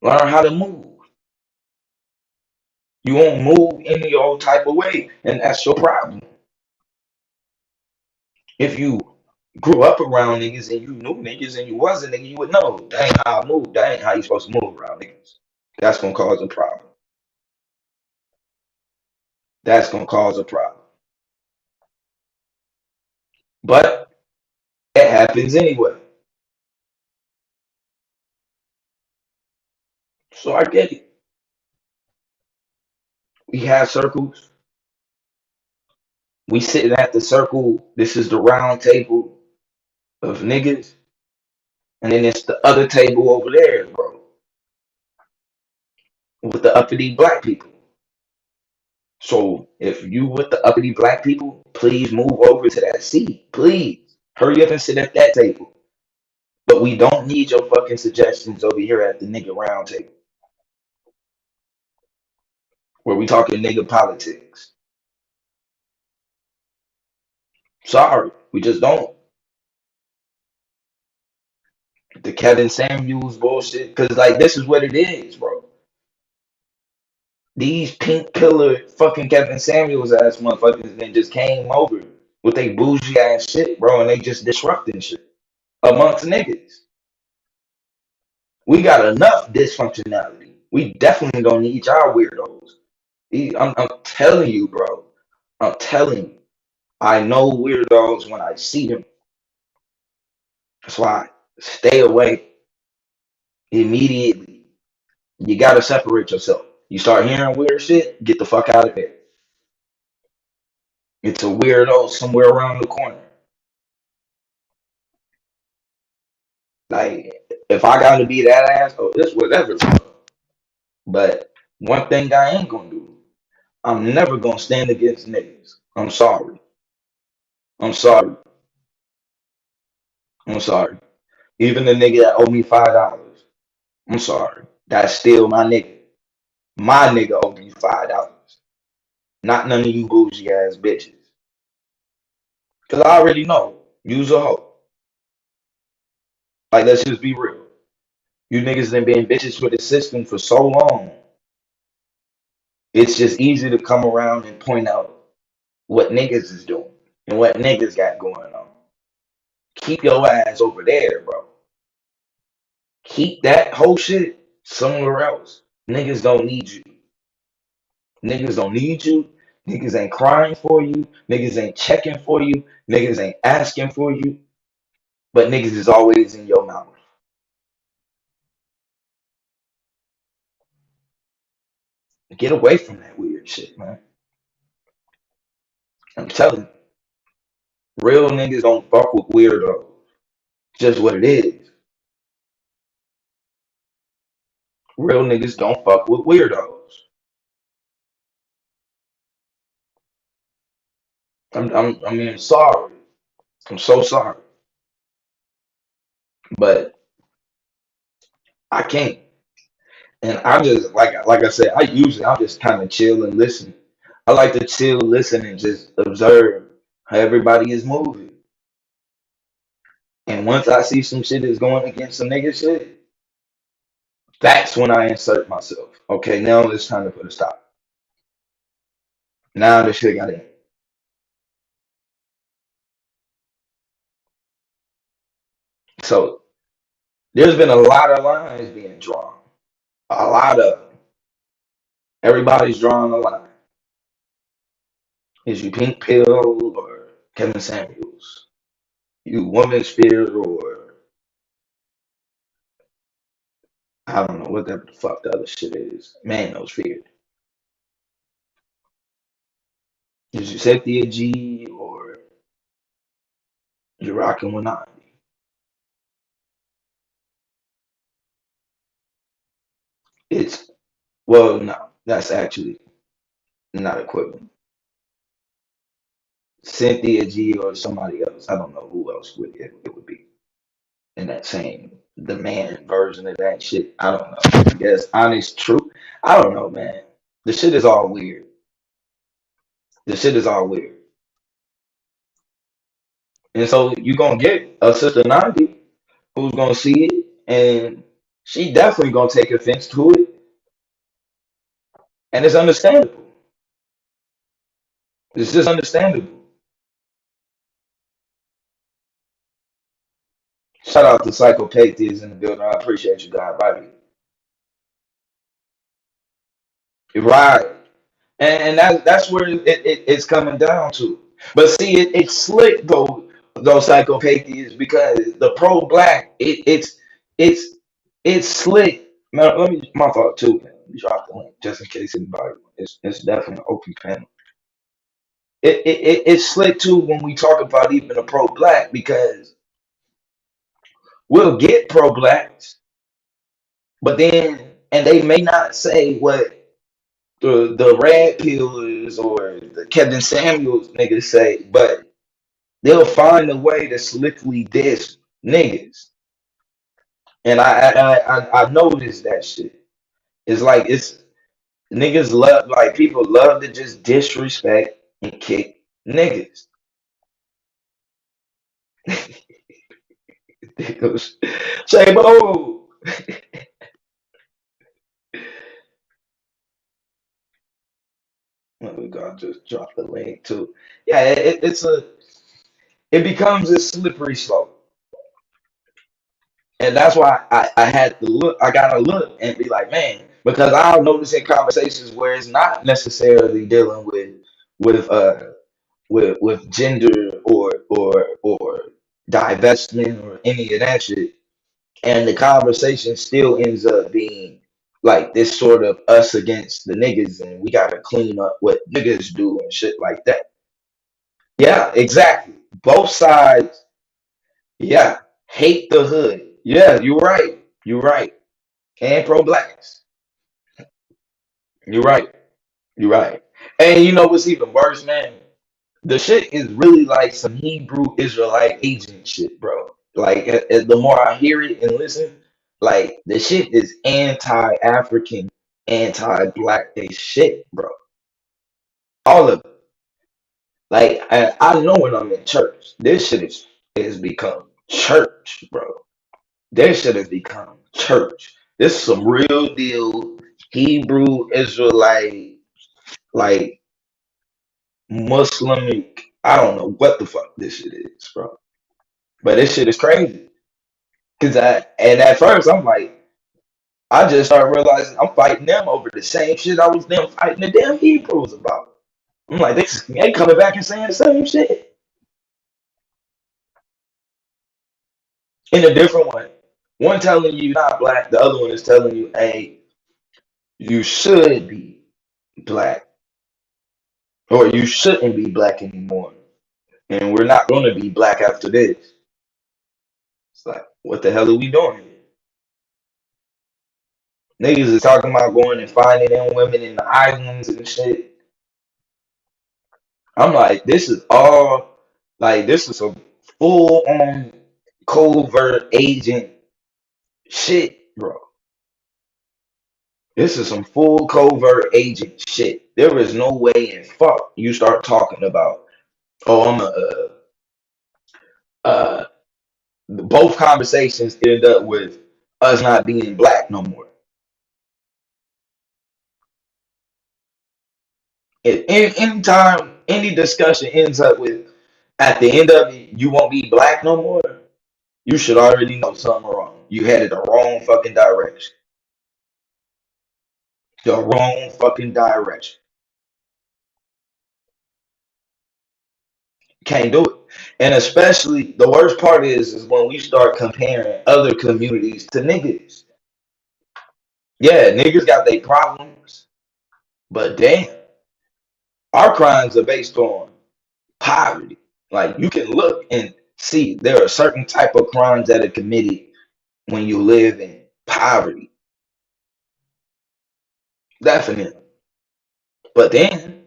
Speaker 3: Learn how to move. You won't move any old type of way, and that's your problem. If you grew up around niggas and you knew niggas and you was a nigga, you would know that ain't how I move. That ain't how you supposed to move around niggas. That's gonna cause a problem. That's gonna cause a problem. But it happens anyway. So I get it. We have circles. We sitting at the circle. This is the round table of niggas. And then it's the other table over there, bro, with the uppity black people. So if you with the uppity black people, please move over to that seat. Please. Hurry up and sit at that table. But we don't need your fucking suggestions over here at the nigga round table where we talking nigga politics. Sorry, we just don't. The Kevin Samuels bullshit. Cause like this is what it is, bro. These pink pillar fucking Kevin Samuels ass motherfuckers then just came over with they bougie ass shit, bro, and they just disrupting shit amongst niggas. We got enough dysfunctionality. We definitely don't need y'all weirdos. I'm telling you, bro. I'm telling you. I know weirdos when I see them. That's why I stay away immediately. You gotta separate yourself. You start hearing weird shit, get the fuck out of there. It's a weirdo somewhere around the corner. Like, if I gotta be that asshole, this whatever. But one thing I ain't gonna do, I'm never gonna stand against niggas. I'm sorry. I'm sorry. I'm sorry. Even the nigga that owe me $5, I'm sorry. That's still my nigga. My nigga owe me $5. Not none of you bougie ass bitches. Cause I already know. Use a hoe. Like, let's just be real. You niggas done been bitches for the system for so long. It's just easy to come around and point out what niggas is doing and what niggas got going on. Keep your ass over there, bro. Keep that whole shit somewhere else. Niggas don't need you. Niggas don't need you. Niggas ain't crying for you. Niggas ain't checking for you. Niggas ain't asking for you. But niggas is always in your mouth. Get away from that weird shit, man. I'm telling you, real niggas don't fuck with weirdos. Just what it is. Real niggas don't fuck with weirdos. I mean, sorry. I'm so sorry. But I can't. And I just like I said, I just kind of chill and listen. I like to chill, listen, and just observe how everybody is moving. And once I see some shit is going against some nigga shit, that's when I insert myself. Okay, now it's time to put a stop. Now the shit got in. So there's been a lot of lines being drawn. A lot of them. Everybody's drawing a line. Is you Pink Pill or Kevin Samuels? You Woman Sphere or I don't know what the fuck the other shit is. Man knows fear. Is you Cynthia G or you rocking with Nandi? It's well, no, that's actually not equivalent. Cynthia G or somebody else. I don't know who else it would be in that same the man version of that shit. I don't know. I guess honest truth. I don't know, man. The shit is all weird. The shit is all weird. And so you gonna get a sister Nandi who's gonna see it and she definitely gonna take offense to it. And it's understandable. It's just understandable. Shout out to Psychopathies in the building. I appreciate you guys, buddy. Right. And that's where it's coming down to. But see, it's slick though, those psychopathies because the pro black, it's it's slick. Now, let me my fault too. Man. Let me drop the link just in case anybody. It's definitely an open panel. It's slick too when we talk about even the pro black because we'll get pro blacks, but then and they may not say what the red pillars or the Kevin Samuels niggas say, but they'll find a way to slickly diss niggas. And I noticed that shit. It's like it's niggas love like people love to just disrespect and kick niggas. Say, Bo. Let me go just drop the link too. Yeah, it becomes a slippery slope. And that's why I had to look, I gotta look and be like, man, because I'll notice in conversations where it's not necessarily dealing with with gender or divestment or any of that shit. And the conversation still ends up being like this sort of us against the niggas and we gotta clean up what niggas do and shit like that. Yeah, exactly. Both sides, yeah, hate the hood. Yeah, you're right. You're right. And pro blacks. You're right. You're right. And you know what's even worse, man? The shit is really like some Hebrew Israelite agent shit, bro. Like the more I hear it and listen, like the shit is anti-African, anti-black as shit, bro. All of it. Like I know when I'm in church, this shit is become church, bro. This shit has become church. This is some real deal Hebrew Israelite, like Muslimic. I don't know what the fuck this shit is, bro. But this shit is crazy. Cause and at first I'm like, I just started realizing I'm fighting them over the same shit I was them fighting the damn Hebrews about. I'm like, they coming back and saying the same shit in a different way. One telling you not black, the other one is telling you, hey, you should be black, or you shouldn't be black anymore. And we're not gonna be black after this. It's like, what the hell are we doing here? Niggas is talking about going and finding them women in the islands and shit. I'm like, this is all like this is a full on covert agent shit, bro. This is some full covert agent shit. There is no way in fuck you start talking about, oh, I'm a both conversations end up with us not being black no more. Anytime any discussion ends up with at the end of it, you won't be black no more, you should already know something wrong. You headed the wrong fucking direction. The wrong fucking direction. Can't do it. And especially the worst part is when we start comparing other communities to niggas. Yeah, niggas got their problems, but damn, our crimes are based on poverty. Like you can look and see there are certain type of crimes that are committed when you live in poverty. Definitely. But then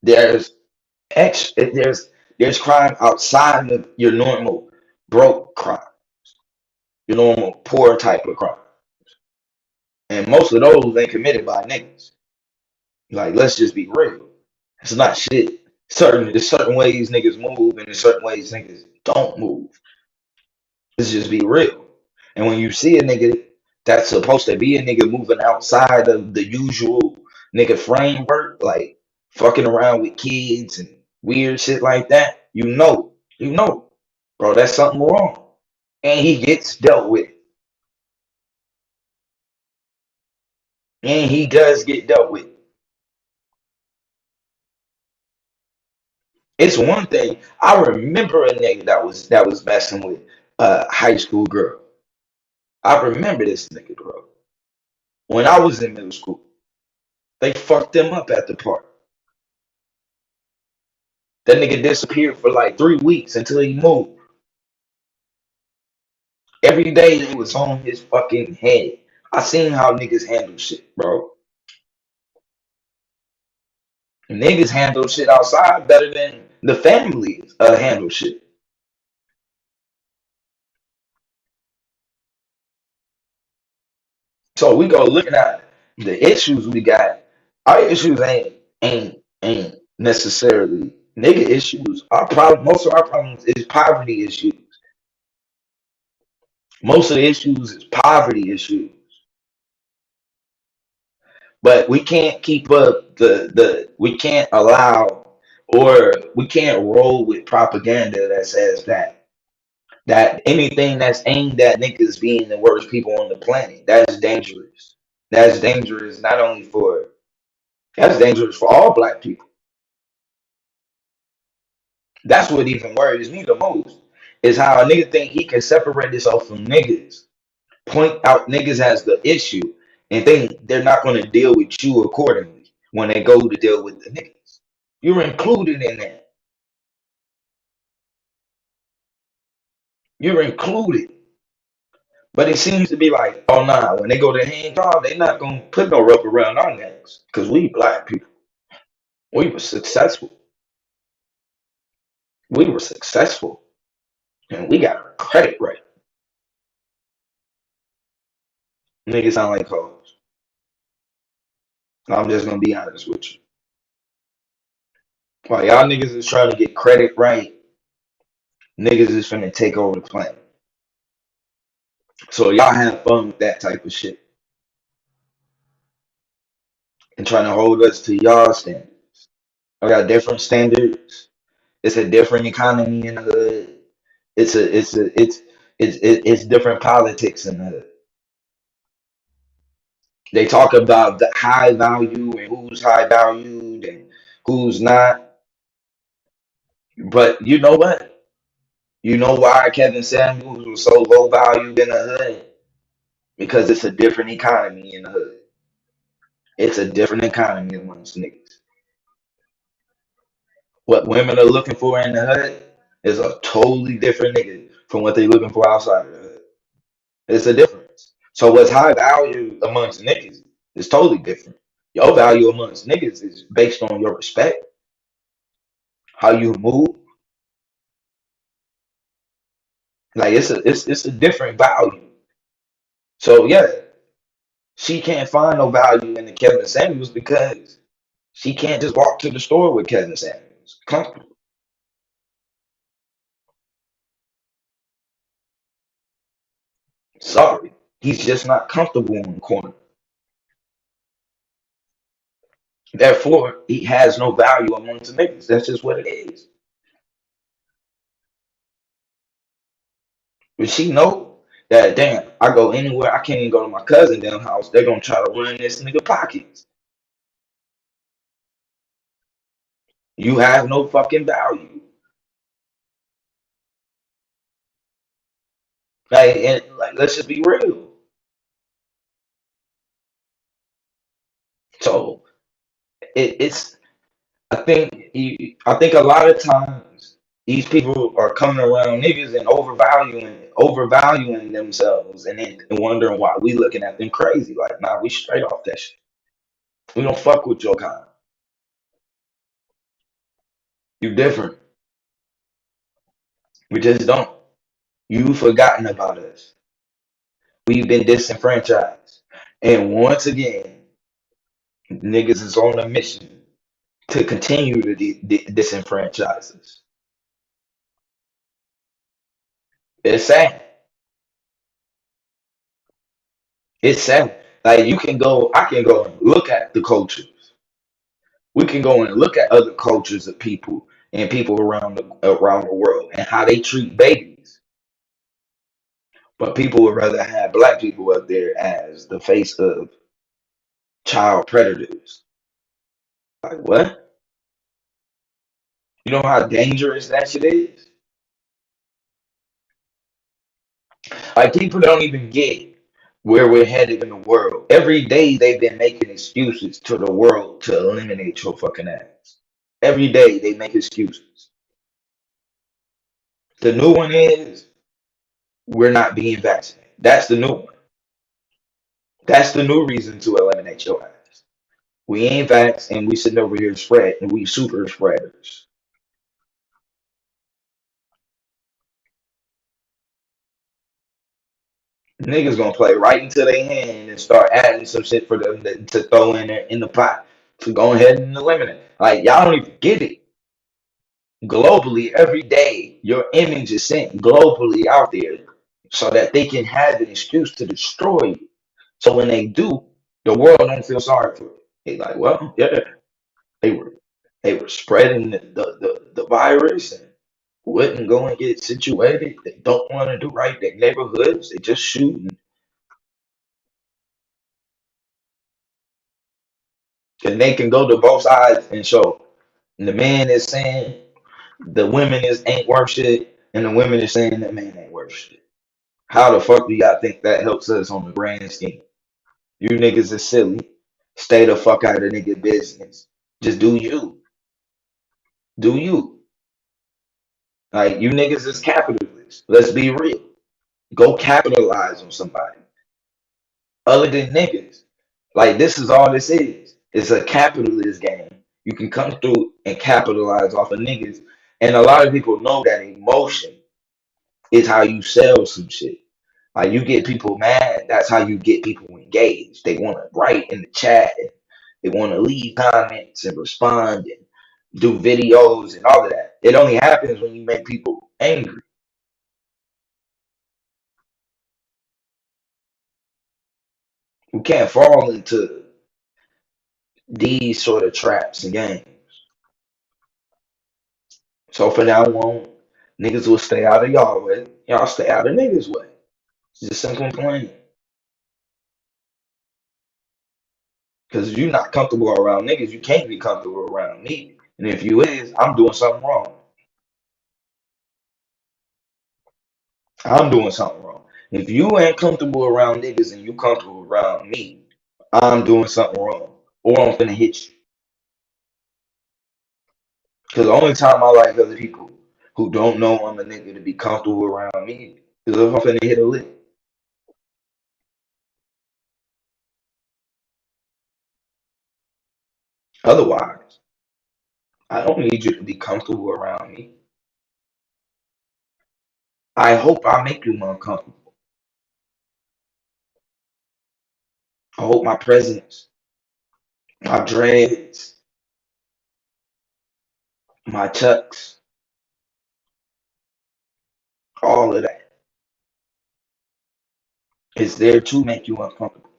Speaker 3: there's there's crime outside of your normal broke crime, your normal poor type of crime. And most of those ain't committed by niggas. Like, let's just be real. It's not shit. There's certain ways niggas move and there's certain ways niggas don't move. Let's just be real. And when you see a nigga that's supposed to be a nigga moving outside of the usual nigga framework, like fucking around with kids and weird shit like that, you know, bro, that's something wrong. And he gets dealt with. And he does get dealt with. It's one thing. I remember a nigga that was messing with a high school girl. I remember this nigga, bro. When I was in middle school, they fucked him up at the park. That nigga disappeared for like 3 weeks until he moved. Every day it was on his fucking head. I seen how niggas handle shit, bro. Niggas handle shit outside better than the families handle shit. So we go looking at the issues we got. Our issues ain't necessarily nigga issues. Our problem, most of our problems is poverty issues. Most of the issues is poverty issues. But we can't keep up the we can't allow or we can't roll with propaganda that says that anything that's aimed at niggas being the worst people on the planet, that's dangerous. That's dangerous not only for that's dangerous for all black people. That's what even worries me the most is how a nigga think he can separate himself from niggas, point out niggas as the issue, and think they're not going to deal with you accordingly when they go to deal with the niggas. You're included in that. You're included. But it seems to be like, oh nah, when they go to hand job, they not gonna put no rope around our necks. Cause we black people. We were successful. We were successful. And we got our credit right. Niggas sound like hoes. I'm just gonna be honest with you. While y'all niggas is trying to get credit right, niggas is finna take over the planet. So y'all have fun with that type of shit and trying to hold us to y'all standards. I got different standards. It's a different economy in the hood. It's different politics in the hood. They talk about the high value and who's high valued and who's not. But you know what? You know why Kevin Samuels was so low valued in the hood? Because it's a different economy in the hood. It's a different economy amongst niggas. What women are looking for in the hood is a totally different nigga from what they're looking for outside of the hood. It's a difference. So what's high value amongst niggas is totally different. Your value amongst niggas is based on your respect, how you move. Like it's a different value. So yeah, she can't find no value in the Kevin Samuels because she can't just walk to the store with Kevin Samuels. Comfortable. Sorry. He's just not comfortable in the corner. Therefore, he has no value amongst the niggas. That's just what it is. But she know that damn, I go anywhere, I can't even go to my cousin damn house. They're gonna try to run this nigga pockets. You have no fucking value. Like, and like let's just be real. So it's I think a lot of times these people are coming around niggas and overvaluing themselves and then wondering why we looking at them crazy. Like, nah, we straight off that shit. We don't fuck with your kind. You different. We just don't. You forgotten about us. We've been disenfranchised. And once again, niggas is on a mission to continue to disenfranchise us. It's sad. It's sad. Like I can go and look at the cultures. We can go and look at other cultures of people and people around the world and how they treat babies. But people would rather have black people up there as the face of child predators. Like what? You know how dangerous that shit is? Like people don't even get where we're headed in the world. Every day they've been making excuses to the world to eliminate your fucking ass. Every day they make excuses. The new one is we're not being vaccinated. That's the new one. That's the new reason to eliminate your ass. We ain't vax and we sitting over here spread and we super spreaders. Niggas gonna play right into their hand and start adding some shit for them to throw in there in the pot to go ahead and eliminate. Like y'all don't even get it. Globally, every day your image is sent globally out there so that they can have an excuse to destroy you. So when they do, the world don't feel sorry for it. They like, well, yeah, they were they were spreading the virus and wouldn't go and get situated. They don't want to do right their neighborhoods. They just shooting. And they can go to both sides and show the man is saying the women is ain't worth shit, and the women is saying the man ain't worth shit. How the fuck do y'all think that helps us on the grand scheme? You niggas is silly. Stay the fuck out of nigga business. Just do you. Do you. Like you niggas is capitalists. Let's be real. Go capitalize on somebody. Other than niggas. Like this is all this is. It's a capitalist game. You can come through and capitalize off of niggas. And a lot of people know that emotion is how you sell some shit. Like you get people mad, that's how you get people engaged. They want to write in the chat and they want to leave comments and respond and do videos and all of that. It only happens when you make people angry. You can't fall into these sort of traps and games. So for now on, niggas will stay out of y'all way. Y'all stay out of niggas way. It's just simple and plain. Because if you're not comfortable around niggas, you can't be comfortable around me. And if you is, I'm doing something wrong. I'm doing something wrong. If you ain't comfortable around niggas and you comfortable around me, I'm doing something wrong. Or I'm finna hit you. Because the only time I like other people who don't know I'm a nigga to be comfortable around me is if I'm finna hit a lick. Otherwise, I don't need you to be comfortable around me. I hope I make you uncomfortable. I hope my presence, my dreads, my chucks, all of that is there to make you uncomfortable.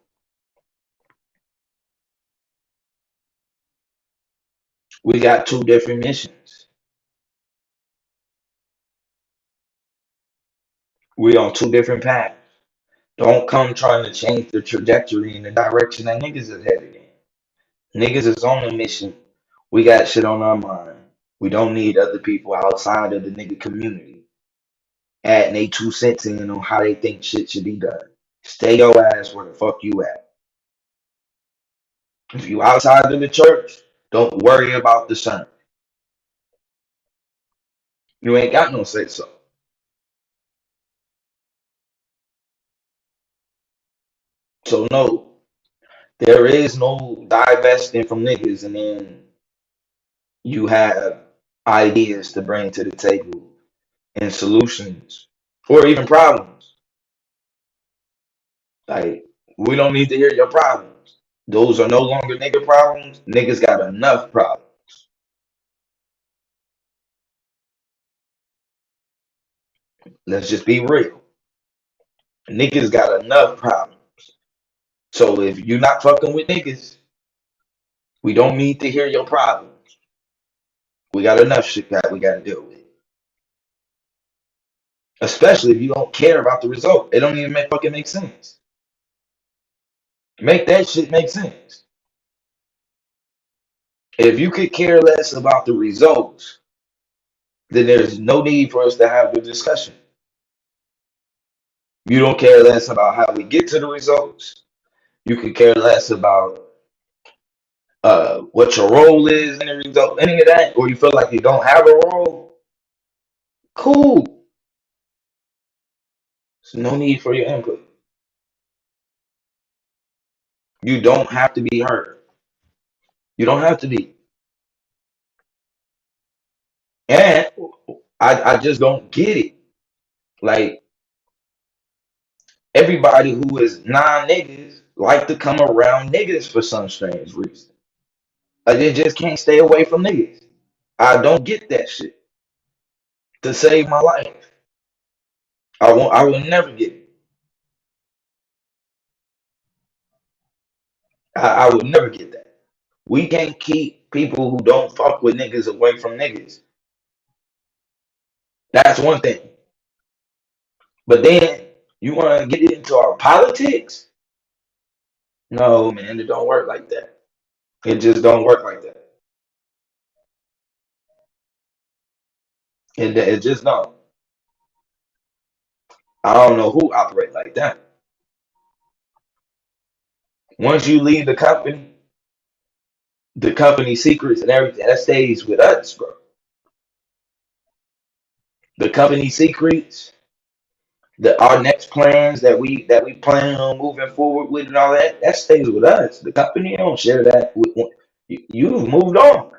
Speaker 3: We got two different missions. We on two different paths. Don't come trying to change the trajectory in the direction that niggas is headed in. Niggas is on a mission. We got shit on our mind. We don't need other people outside of the nigga community adding they 2 cents in on how they think shit should be done. Stay your ass where the fuck you at. If you outside of the church, don't worry about the sermon. You ain't got no say so. So no, there is no divesting from niggas, and then you have ideas to bring to the table and solutions or even problems. Like, we don't need to hear your problems. Those are no longer nigga problems. Niggas got enough problems. Let's just be real. Niggas got enough problems. So if you're not fucking with niggas, we don't need to hear your problems. We got enough shit that we got to deal with. Especially if you don't care about the result. It don't even fucking make sense. Make that shit make sense. If you could care less about the results, then there's no need for us to have the discussion. You don't care less about how we get to the results. You could care less about what your role is in the result, any of that, or you feel like you don't have a role. Cool. There's no need for your input. You don't have to be heard. You don't have to be. And I just don't get it. Like, everybody who is non-niggas like to come around niggas for some strange reason. Like, they just can't stay away from niggas. I don't get that shit. To save my life, I will never get it. I would never get that. We can't keep people who don't fuck with niggas away from niggas. That's one thing. But then you want to get into our politics? No, man, it don't work like that. It just don't work like that. It just don't. I don't know who operate like that. Once you leave the company secrets and everything that stays with us, bro. The company secrets, our next plans that we plan on moving forward with and all that stays with us. The company don't share that with you've moved on.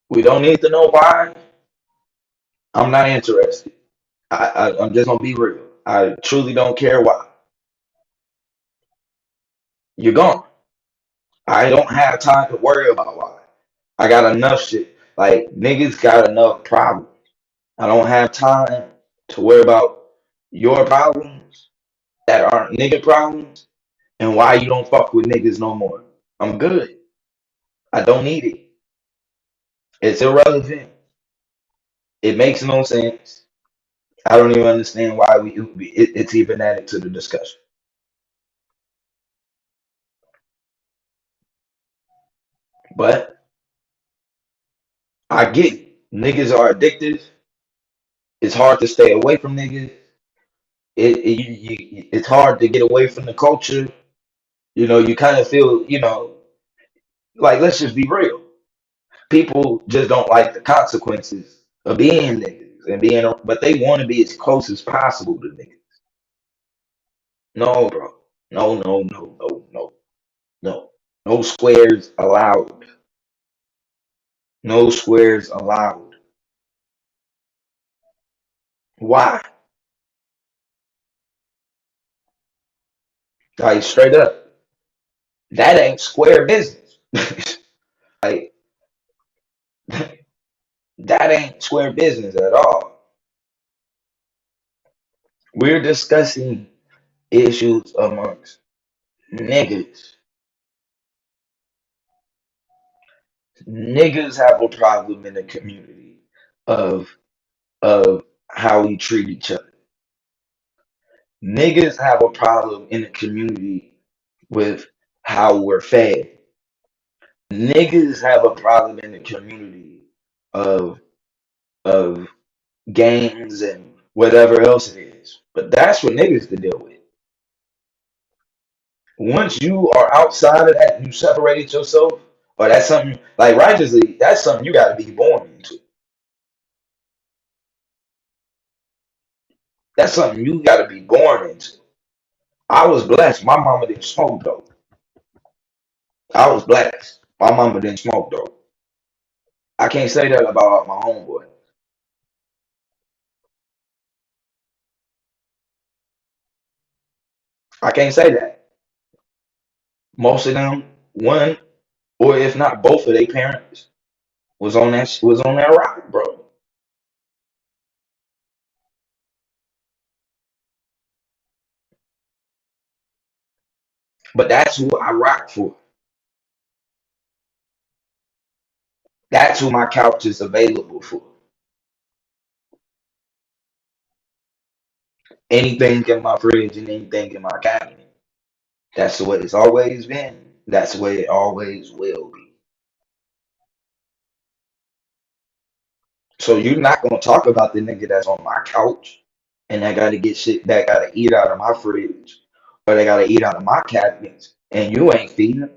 Speaker 3: We don't need to know why. I'm not interested. I'm just gonna be real. I truly don't care why. You're gone. I don't have time to worry about why. I got enough shit. Like, niggas got enough problems. I don't have time to worry about your problems that aren't nigga problems and why you don't fuck with niggas no more. I'm good. I don't need it. It's irrelevant. It makes no sense. I don't even understand why it's even added to the discussion. But I get it. Niggas are addictive. It's hard to stay away from niggas. It's hard to get away from the culture. You kind of feel, like, let's just be real. People just don't like the consequences of being niggas but they want to be as close as possible to niggas. No, bro. No, no, no, no, no, no. No squares allowed. No squares allowed. Why? Like, straight up, that ain't square business. Like, that ain't square business at all. We're discussing issues amongst niggas. Niggas have a problem in the community of of how we treat each other. Niggas have a problem in the community with how we're fed. Niggas have a problem in the community of of gangs and whatever else it is. But that's for niggas to deal with. Once you are outside of that, you separated yourself, or that's something like righteously, that's something you got to be born into. That's something you got to be born into. I was blessed. My mama didn't smoke though. I was blessed. My mama didn't smoke though. I can't say that about my homeboy. I can't say that. Most of them, one or if not both of their parents was on that rock, bro. But that's who I rock for. That's who my couch is available for. Anything in my fridge and anything in my cabinet. That's the way it's always been. That's the way it always will be. So you're not gonna talk about the nigga that's on my couch and that gotta get shit that gotta eat out of my fridge or they gotta eat out of my cabinets and you ain't feeding them.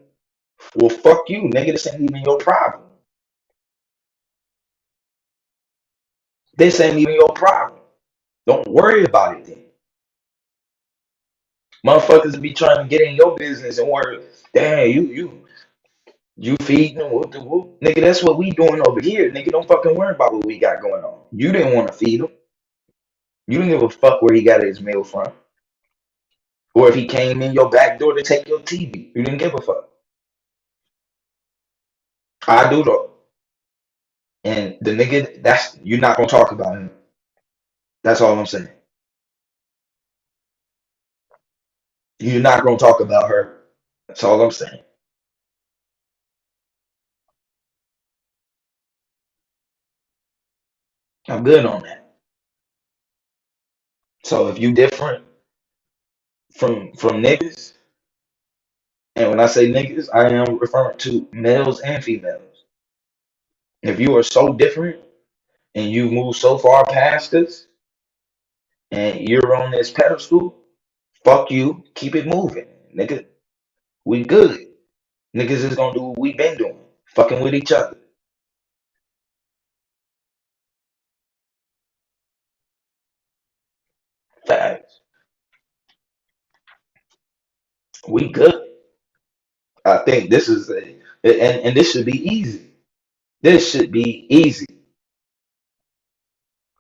Speaker 3: Well, fuck you, nigga. This ain't even your problem. This ain't even your problem. Don't worry about it then. Motherfuckers be trying to get in your business and worry. Damn, you feeding them, whoop the whoop. Nigga, that's what we doing over here. Nigga, don't fucking worry about what we got going on. You didn't want to feed him. You didn't give a fuck where he got his meal from. Or if he came in your back door to take your TV. You didn't give a fuck. I do though. And the nigga, that's you're not gonna talk about him. That's all I'm saying. You're not gonna talk about her. That's all I'm saying. I'm good on that. So if you different from niggas, and when I say niggas, I am referring to males and females. If you are so different and you move so far past us and you're on this pedestal, fuck you, keep it moving. Nigga, we good. Niggas is gonna do what we been doing. Fucking with each other. Facts. We good. I think this is and this should be easy. This should be easy.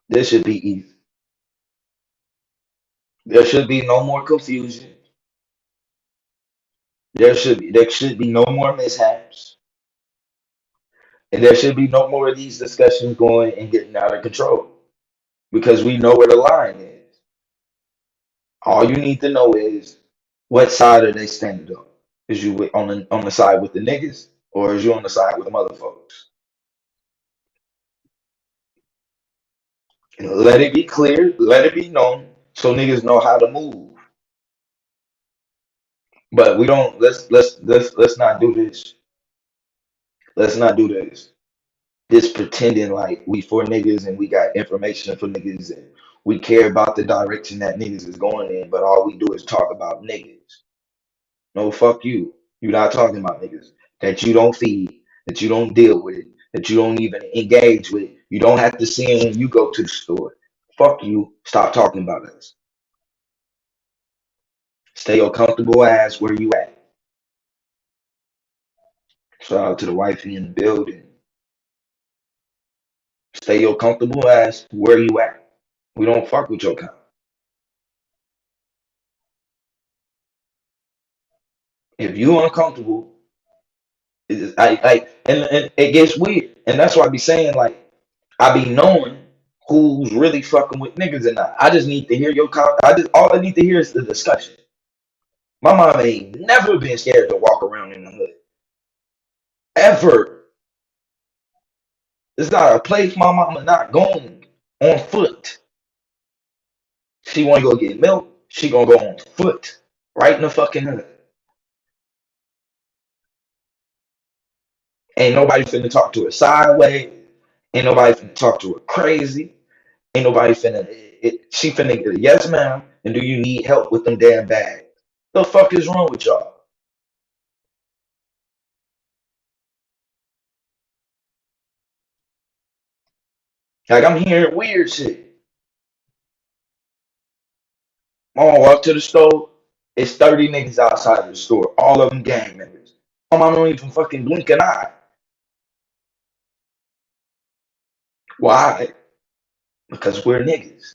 Speaker 3: This should be easy. There should be no more confusion. There should be no more mishaps. And there should be no more of these discussions going and getting out of control. Because we know where the line is. All you need to know is what side are they standing on? Is you on the side with the niggas or is you on the side with the mother folks? And let it be clear, let it be known so niggas know how to move. But we don't let's not do this. Let's not do this pretending like we for niggas and we got information for niggas and we care about the direction that niggas is going in, but all we do is talk about niggas. No, fuck you. You're not talking about niggas that you don't feed, that you don't deal with, that you don't even engage with. You don't have to see them when you go to the store. Fuck you. Stop talking about us. Stay your comfortable ass where you at. Shout out to the wifey in the building. Stay your comfortable ass where you at. We don't fuck with your kind. If you uncomfortable, and it gets weird, and that's why I be saying like I be knowing who's really fucking with niggas and not. I just need to hear your I just all I need to hear is the discussion. My mom ain't never been scared to walk around in the hood ever. It's not a place my mama not going on foot. She want to go get milk, she gonna go on foot right in the fucking hood. Ain't nobody finna talk to her sideways. Ain't nobody finna talk to her crazy. Ain't nobody finna. She finna get a yes, ma'am. And do you need help with them damn bags? The fuck is wrong with y'all? Like I'm hearing weird shit. Mom walk to the store. It's 30 niggas outside of the store. All of them gang members. Mom don't even fucking blink an eye. Why? Because we're niggas.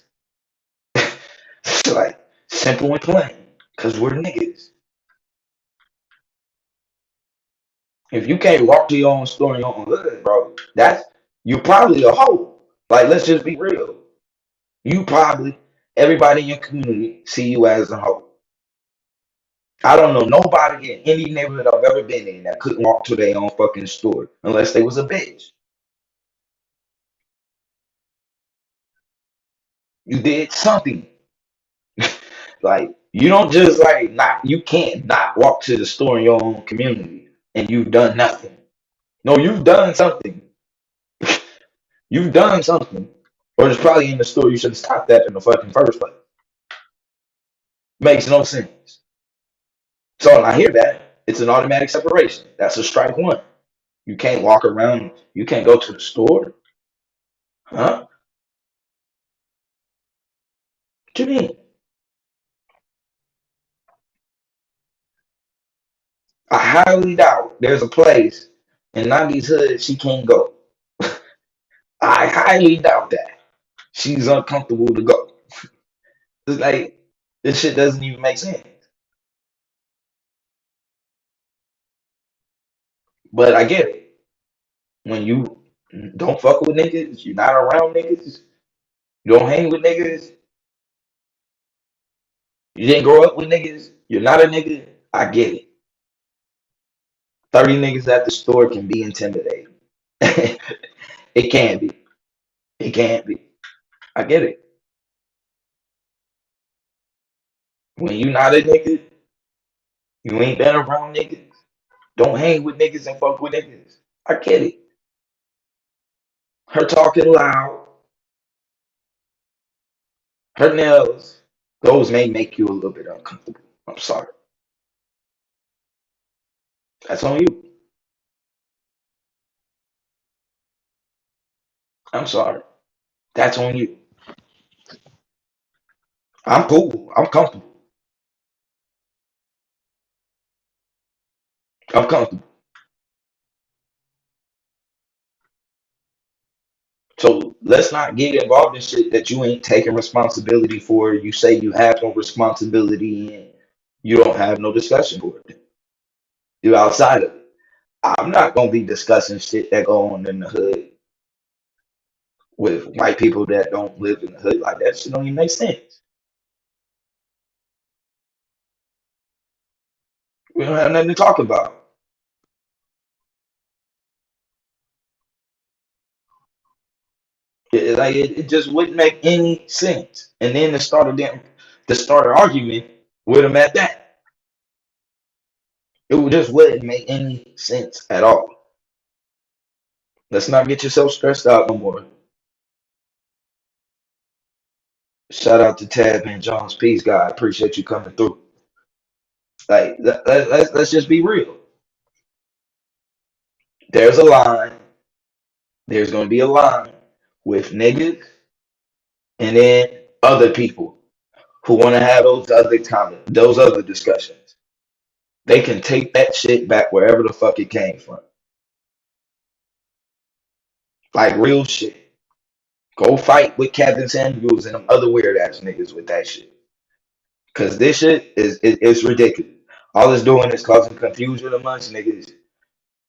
Speaker 3: It's like simple and plain. Because we're niggas. If you can't walk to your own store in your own hood, bro, that's you probably a hoe. Like let's just be real. You probably everybody in your community see you as a hoe. I don't know nobody in any neighborhood I've ever been in that couldn't walk to their own fucking store unless they was a bitch. You did something. Like you don't just like not you can't not walk to the store in your own community and you've done nothing. No, you've done something. You've done something. Or it's probably in the store you should have stopped that in the fucking first place. Makes no sense. So when I hear that, it's an automatic separation. That's a strike one. You can't walk around, you can't go to the store. Huh? What you mean? I highly doubt there's a place in 90s hood she can't go. I highly doubt that. She's uncomfortable to go. It's like this shit doesn't even make sense. But I get it. When you don't fuck with niggas, you're not around niggas, you don't hang with niggas, you didn't grow up with niggas, you're not a nigga, I get it. 30 niggas at the store can be intimidating. It can be. It can be. I get it. When you not a nigga, you ain't been around niggas. Don't hang with niggas and fuck with niggas. I get it. Her talking loud, her nails, those may make you a little bit uncomfortable. I'm sorry. That's on you. I'm sorry. That's on you. I'm cool. I'm comfortable. I'm comfortable. So let's not get involved in shit that you ain't taking responsibility for. You say you have no responsibility and you don't have no discussion for it. You're outside of it. I'm not gonna be discussing shit that go on in the hood with white people that don't live in the hood. Like that shit don't even make sense. We don't have nothing to talk about. It just wouldn't make any sense. And then to start an argument with them at that. Just wouldn't make any sense at all. Let's not get yourself stressed out no more. Shout out to Tab and Jones. Peace, God. Appreciate you coming through. Like, let's just be real. There's a line. There's going to be a line with niggas and then other people who want to have those other discussions. They can take that shit back wherever the fuck it came from. Like real shit. Go fight with Captain Samuels and them other weird ass niggas with that shit. Cause this shit is ridiculous. All it's doing is causing confusion amongst niggas.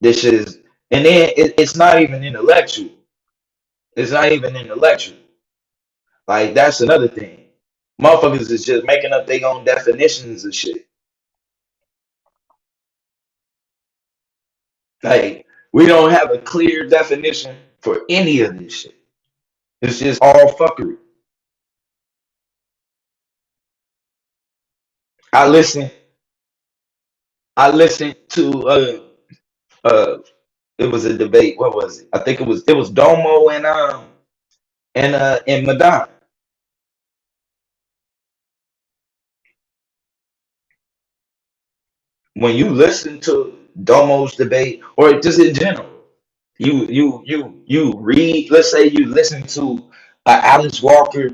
Speaker 3: This shit is, and then it's not even intellectual. It's not even intellectual. Like that's another thing. Motherfuckers is just making up their own definitions of shit. Like we don't have a clear definition for any of this shit. It's just all fuckery. I listen. I listened to uh it was a debate. What was it? I think it was Domo and Madonna. when you listen to Domo's debate, or just in general, you read. Let's say you listen to a Alice Walker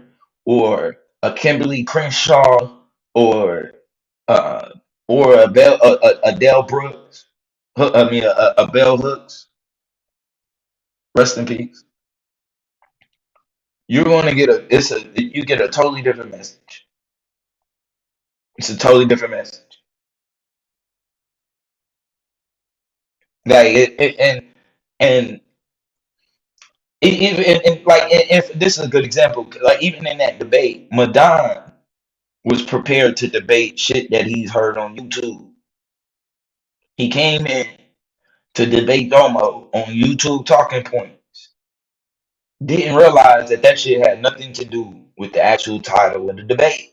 Speaker 3: or a Kimberly Crenshaw or uh or a Dell Brooks. I mean a Bell Hooks. Rest in peace. You're going to get you get a totally different message. It's a totally different message. Like and like if this is a good example, like even in that debate, Madon was prepared to debate shit that he's heard on YouTube. He came in to debate Domo on YouTube talking points. Didn't realize that that shit had nothing to do with the actual title of the debate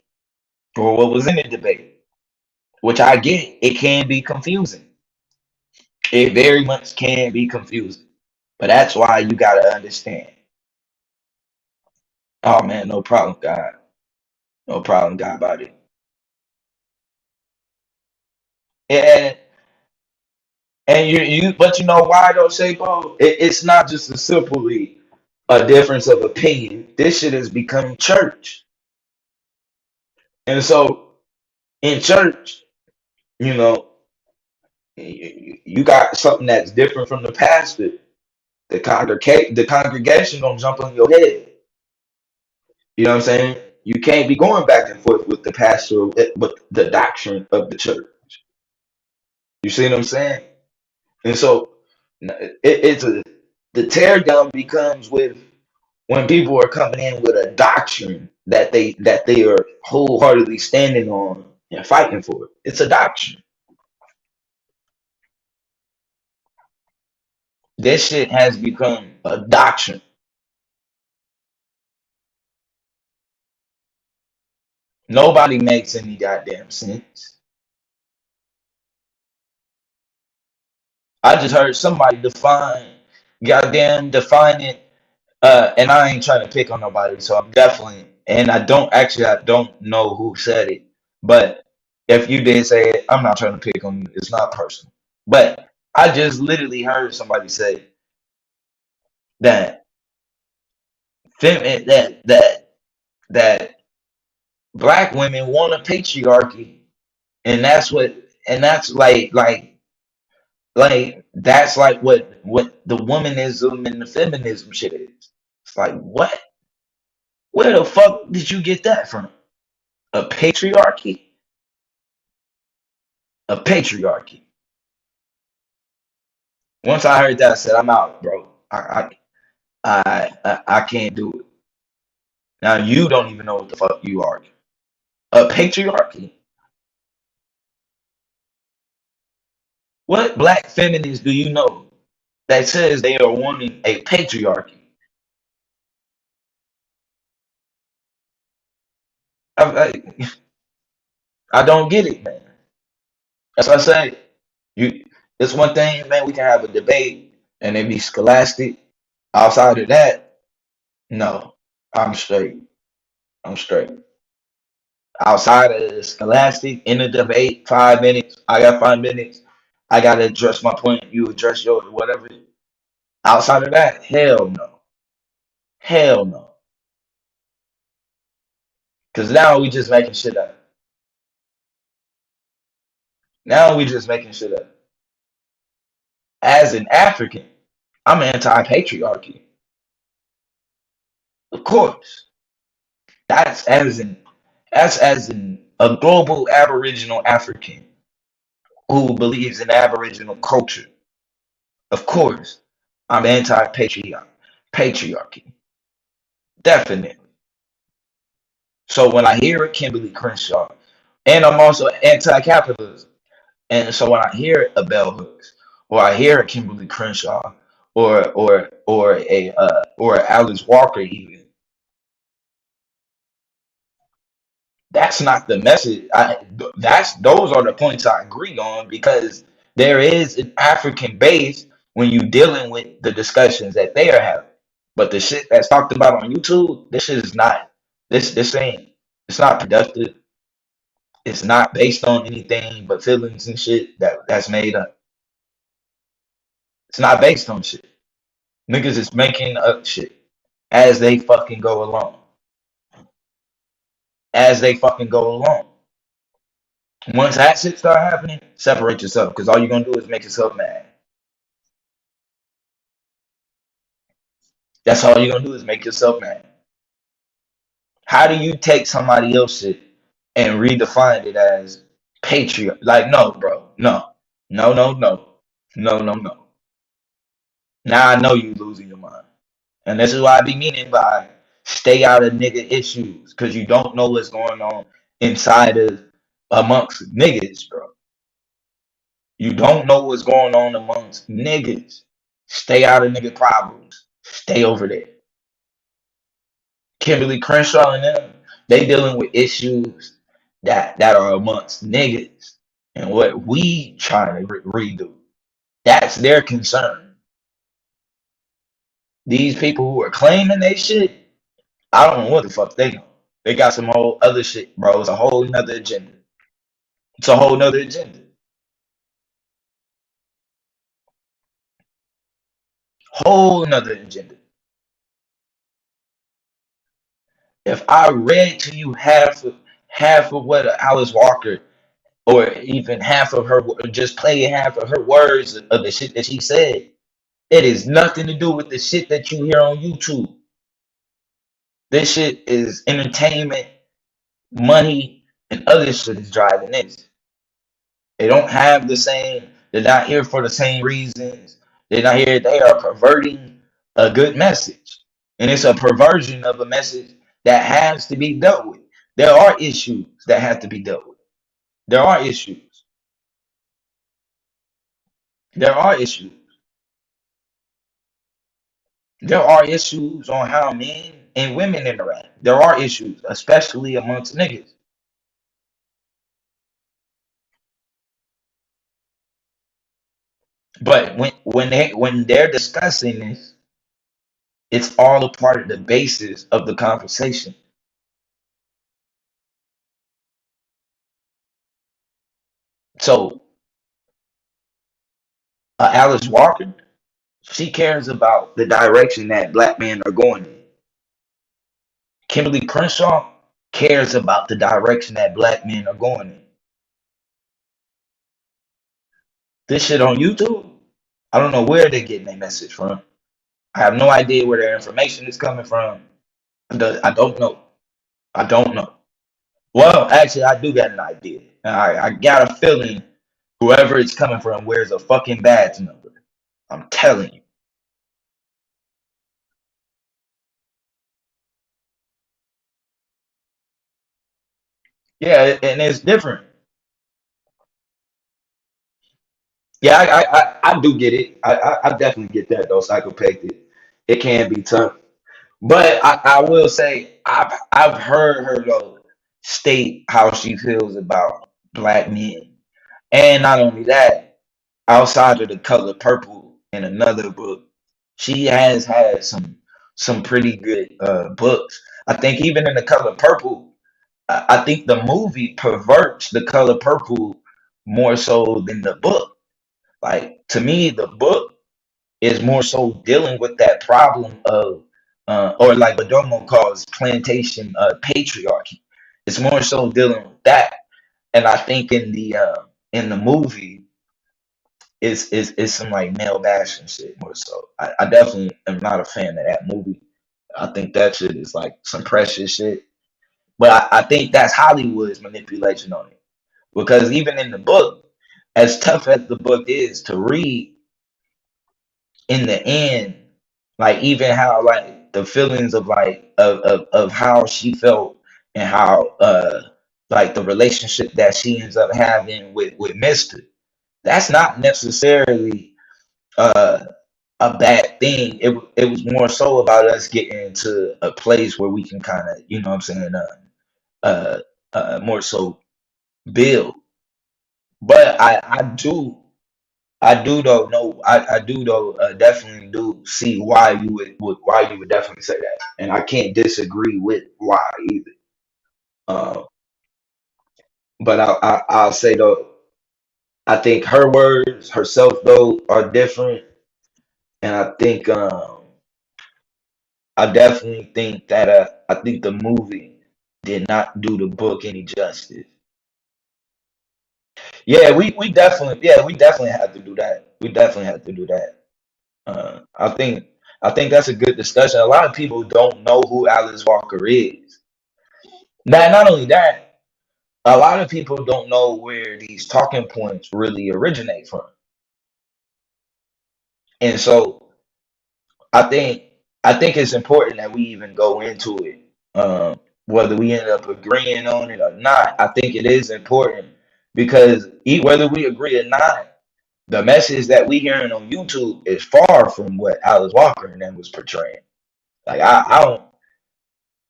Speaker 3: or what was in the debate. Which I get, it can be confusing. It very much can be confusing. But that's why you gotta understand. Oh man, no problem, God. No problem, God about it. And but you know why though, Shapo? It's not just a simply a difference of opinion. This shit has become church. And so in church, you know, you got something that's different from the pastor. The congregation gonna jump on your head. You know what I'm saying? You can't be going back and forth with the pastor with the doctrine of the church. You see what I'm saying? And so it's the tear down becomes with when people are coming in with a doctrine that they are wholeheartedly standing on and fighting for. It's a doctrine. This shit has become a doctrine. Nobody makes any goddamn sense. I just heard somebody define it. And I ain't trying to pick on nobody, so I'm definitely, and I don't know who said it, but if you did say it, I'm not trying to pick on you. It's not personal. But I just literally heard somebody say that that that black women want a patriarchy, and that's like that's like what the womanism and the feminism shit is. It's like what? Where the fuck did you get that from? A patriarchy? A patriarchy. Once I heard that, I said, "I'm out, bro. I can't do it." Now you don't even know what the fuck you are. A patriarchy. What black feminists do you know that says they are wanting a patriarchy? I, I don't get it, man. That's what I say. You, it's one thing, man. We can have a debate and it be scholastic. Outside of that, no, I'm straight. I'm straight. Outside of the scholastic in the debate, 5 minutes. I got 5 minutes. I gotta address my point. You address yours, whatever. Outside of that, hell no, hell no. Because now we just making shit up. Now we just making shit up. As an African, I'm anti-patriarchy. Of course, that's as an a global Aboriginal African who believes in Aboriginal culture. Of course, I'm patriarchy. Definitely. So when I hear a Kimberly Crenshaw, and I'm also anti-capitalism, and so when I hear a Bell Hooks, or I hear a Kimberly Crenshaw, or Alice Walker, even that's not the message. Those are the points I agree on because there is an African base when you dealing with the discussions that they are having. But the shit that's talked about on YouTube, this shit is not. This ain't. It's not productive. It's not based on anything but feelings and shit that's made up. It's not based on shit. Niggas is making up shit as they fucking go along. As they fucking go along. Once that shit start happening, separate yourself because all you're gonna do is make yourself mad. That's all you're gonna do is make yourself mad. How do you take somebody else shit and redefine it as patriot? Like, no, bro, no, no, no, no, no, no, no. Now I know you losing your mind, and this is why I be meaning by stay out of nigga issues because you don't know what's going on inside of amongst niggas, bro. You don't know what's going on amongst niggas. Stay out of nigga problems. Stay over there. Kimberly Crenshaw and them, they dealing with issues that are amongst niggas and what we trying to redo. That's their concern. These people who are claiming they shit, I don't know what the fuck they know. They got some whole other shit, bro. It's a whole nother agenda. It's a whole nother agenda. Whole nother agenda. If I read to you half of what Alice Walker or even half of her, just playing half of her words of the shit that she said, it is nothing to do with the shit that you hear on YouTube. This shit is entertainment, money, and other shit is driving this. They don't have the same, they're not here for the same reasons. They're not here, they are perverting a good message. And it's a perversion of a message that has to be dealt with. There are issues that have to be dealt with. There are issues. There are issues. There are issues on how men and women interact. There are issues, especially amongst niggas. But when they're discussing this, it's all a part of the basis of the conversation. So Alice Walker, she cares about the direction that black men are going in. Kimberly Crenshaw cares about the direction that black men are going in. This shit on YouTube, I don't know where they're getting their message from. I have no idea where their information is coming from. I don't know. I don't know. Well, actually, I do got an idea. I got a feeling whoever it's coming from wears a fucking badge number. I'm telling you. Yeah, and it's different. Yeah, I do get it. I definitely get that though. Psychopathic. It can be tough. But I will say I've heard her though state how she feels about black men. And not only that, outside of the color purple in another book, she has had some pretty good books. I think even in the color purple, I think the movie perverts the color purple more so than the book. Like to me, the book is more so dealing with that problem of, or like Badomo calls plantation patriarchy. It's more so dealing with that, and I think in the movie is some like male bashing shit more so. I definitely am not a fan of that movie. I think that shit is like some precious shit, but I think that's Hollywood's manipulation on it because even in the book, as tough as the book is to read, in the end, like even how like the feelings of like of how she felt and how like the relationship that she ends up having with Mister, that's not necessarily uh a bad thing. It was more so about us getting into a place where we can kind of, you know what I'm saying, uh more so build. But I do though no I do though definitely do see why why you would definitely say that, and I can't disagree with why either. Uh, But I'll say though, I think her words herself though are different, and I definitely think that I think the movie did not do the book any justice. Yeah, we definitely had to do that. We definitely had to do that. Uh, I think I think that's a good discussion. A lot of people don't know who Alice Walker is. Not only that, a lot of people don't know where these talking points really originate from. And so I think I think it's important that we even go into it. Whether we end up agreeing on it or not, I think it is important because whether we agree or not, the message that we hearing on YouTube is far from what Alice Walker and them was portraying. Like I don't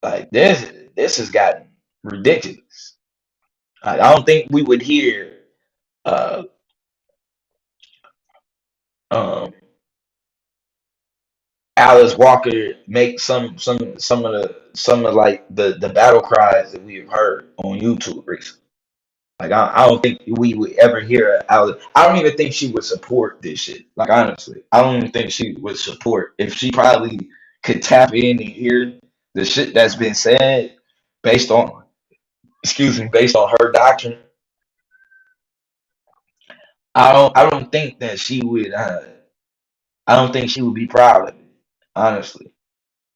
Speaker 3: like this has gotten ridiculous. I don't think we would hear uh um Alice Walker make some of like the battle cries that we have heard on YouTube recently. Like I don't think we would ever hear Alice. I don't even think she would support this shit. Like honestly, I don't even think she would support if she probably could tap in and hear the shit that's been said based on based on her doctrine. I don't think that she would. I don't think she would be proud of it. Honestly,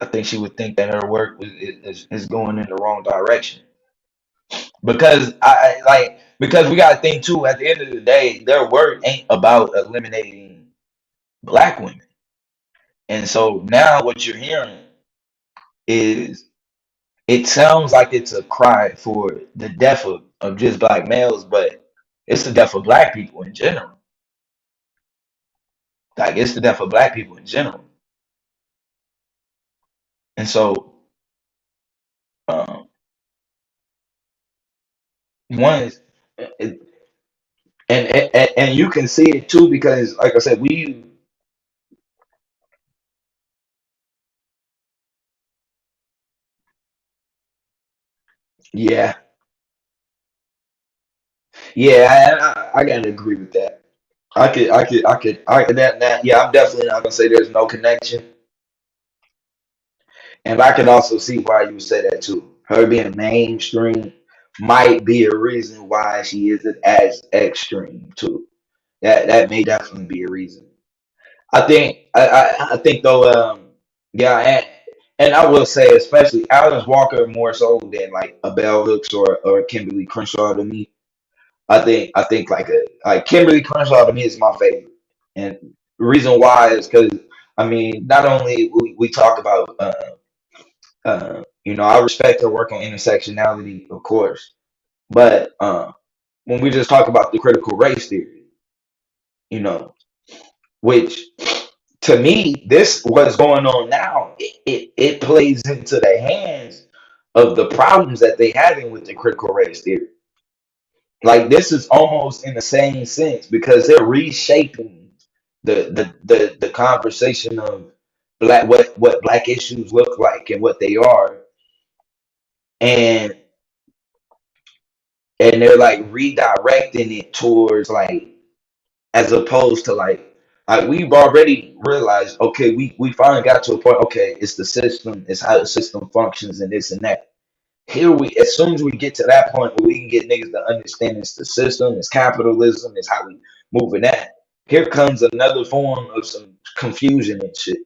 Speaker 3: I think she would think that her work is going in the wrong direction because because we got to think too. At the end of the day, their work ain't about eliminating black women, and so now what you're hearing is it sounds like it's a cry for the death of just black males, but it's the death of black people in general. Like it's the death of black people in general, and so um, one is. And you can see it too because like I said yeah I gotta agree with that. That yeah, I'm definitely not gonna say there's no connection, and I can also see why you would say that too. Her being mainstream might be a reason why she isn't as extreme too. That may definitely be a reason. I think though yeah and I will say especially Alice Walker more so than like a Bell Hooks or Kimberly Crenshaw to me. I think like Kimberly Crenshaw to me is my favorite, and the reason why is because I mean not only we talk about I respect her work on intersectionality of course, but when we just talk about the critical race theory, you know, which to me this what's going on now it plays into the hands of the problems that they having with the critical race theory. Like this is almost in the same sense because they're reshaping the conversation of what black issues look like and what they are, and they're like redirecting it towards like as opposed to like we've already realized okay we finally got to a point okay it's the system it's how the system functions and this and that. Here we, as soon as we get to that point where we can get niggas to understand it's the system, it's capitalism, it's how we moving that. Here comes another form of some confusion and shit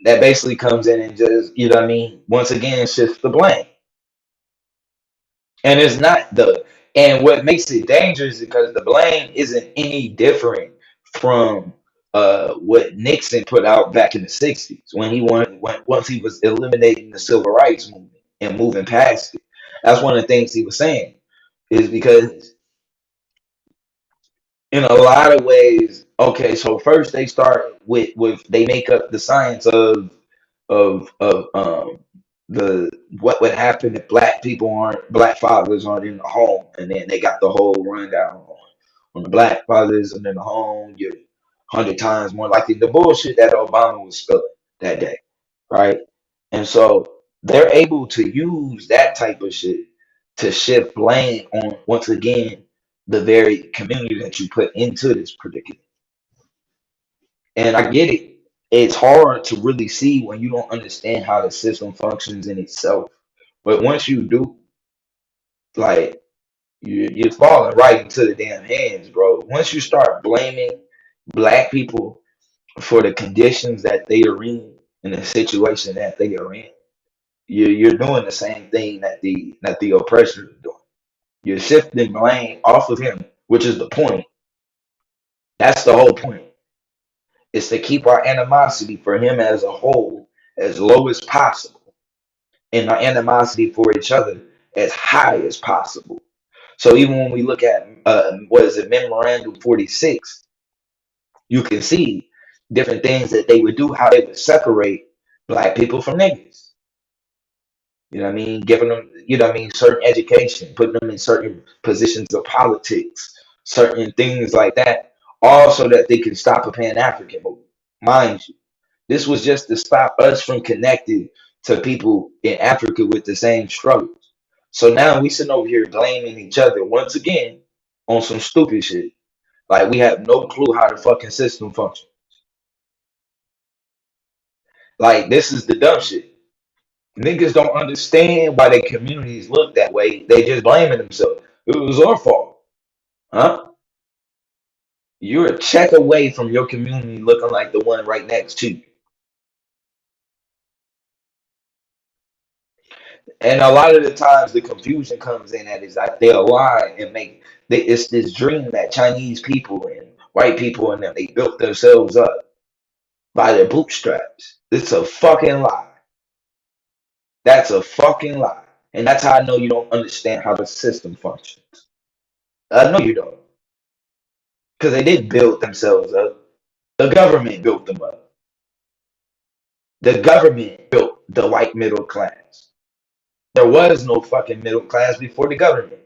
Speaker 3: that basically comes in and just you know what I mean. Once again, shifts the blame, and it's not the and what makes it dangerous is because the blame isn't any different from what Nixon put out back in the '60s when once he was eliminating the civil rights movement and moving past it. That's one of the things he was saying is because in a lot of ways, okay, so first they start with they make up the science of the what would happen if black fathers aren't in the home, and then they got the whole rundown on the black fathers and in the home, you're 100 times more likely the bullshit that Obama was spilling that day, right? And so they're able to use that type of shit to shift blame on, once again, the very community that you put into this predicament. And I get it. It's hard to really see when you don't understand how the system functions in itself. But once you do, like, you're falling right into the damn hands, bro. Once you start blaming black people for the conditions that they are in the situation that they are in, you're doing the same thing that the oppressor is doing. You're shifting blame off of him, which is the point. That's the whole point. Is to keep our animosity for him as a whole as low as possible, and our animosity for each other as high as possible. So even when we look at what is it, Memorandum 46, you can see different things that they would do, how they would separate black people from niggas. You know what I mean? Giving them, you know what I mean, certain education, putting them in certain positions of politics, certain things like that, all so that they can stop a Pan African movement. Mind you, this was just to stop us from connecting to people in Africa with the same struggles. So now we sitting over here blaming each other once again on some stupid shit. Like we have no clue how the fucking system functions. Like this is the dumb shit. Niggas don't understand why their communities look that way. They just blaming themselves. It was our fault. Huh? You're a check away from your community looking like the one right next to you. And a lot of the times the confusion comes in that is like they lie and it's this dream that Chinese people and white people and them they built themselves up by their bootstraps. It's a fucking lie. That's a fucking lie. And that's how I know you don't understand how the system functions. I know you don't. Because they didn't build themselves up. The government built them up. The government built the white middle class. There was no fucking middle class before the government.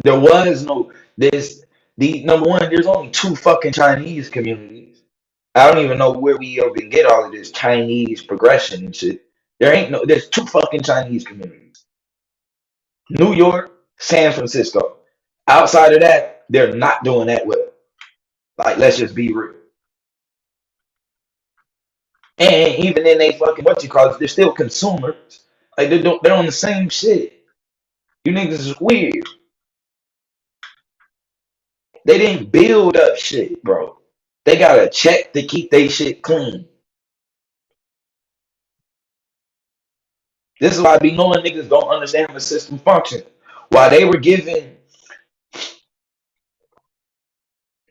Speaker 3: There was no this the number one, there's only two fucking Chinese communities. I don't even know where we even get all of this Chinese progression and shit. There's two fucking Chinese communities. New York, San Francisco. Outside of that, they're not doing that well. Like, let's just be real. And even in they fucking what you call it, they're still consumers. Like they're on the same shit. You niggas is weird. They didn't build up shit, bro. They got a check to keep their shit clean. This is why I be knowing niggas don't understand how the system functions. While they were giving,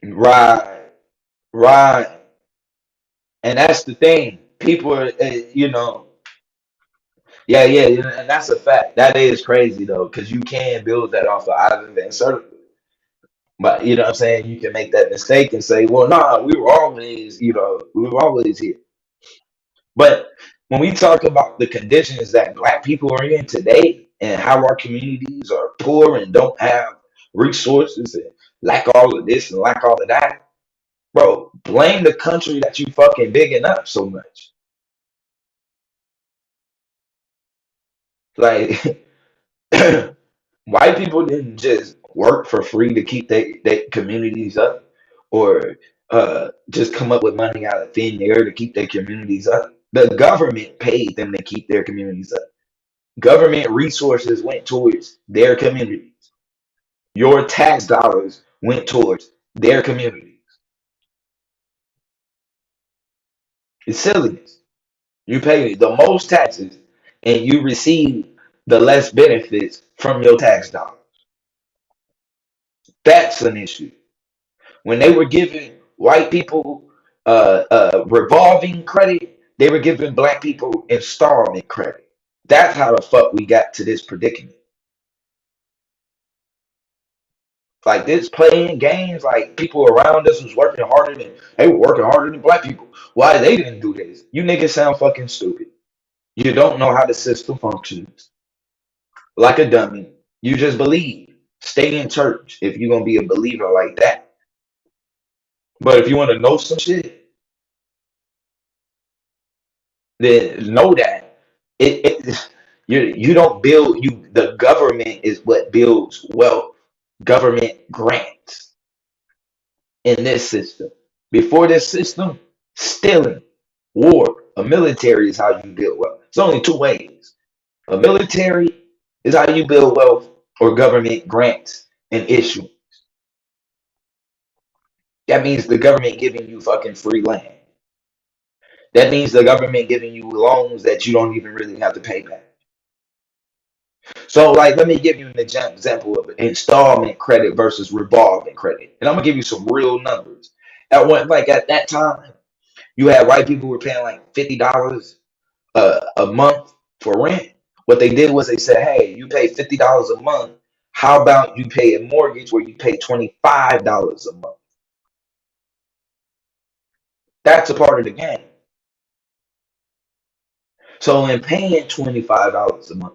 Speaker 3: right, right, and that's the thing. People are, yeah, yeah, and that's a fact. That is crazy though, because you can build that off of Ivan Van Sertima. But you know what I'm saying? You can make that mistake and say, well, nah, we were always here. But when we talk about the conditions that black people are in today and how our communities are poor and don't have resources and lack all of this and lack all of that, bro, blame the country that you fucking bigging up so much. Like white people didn't just work for free to keep their communities up or just come up with money out of thin air to keep their communities up. The government paid them to keep their communities up. Government resources went towards their communities. Your tax dollars went towards their communities. It's silliness. You pay the most taxes and you receive the less benefits from your tax dollars. That's an issue. When they were giving white people revolving credit, they were giving black people installment credit. That's how the fuck we got to this predicament. Like this playing games, like people around us was working harder than they were working harder than black people. Why they didn't do this? You niggas sound fucking stupid. You don't know how the system functions. Like a dummy. You just believe. Stay in church if you're gonna be a believer like that. But if you want to know some shit, then know that it you don't build the government is what builds wealth. Government grants in this system. Before this system, stealing, war, a military is how you build wealth. It's only two ways. A military is how you build wealth, or government grants and issue. That means the government giving you fucking free land. That means the government giving you loans that you don't even really have to pay back. So, like, let me give you an example of installment credit versus revolving credit, and I'm gonna give you some real numbers. At that time, you had white people who were paying like $50 a month for rent. What they did was they said, "Hey, you pay $50 a month. How about you pay a mortgage where you pay $25 a month?" That's a part of the game. So, in paying $25 a month,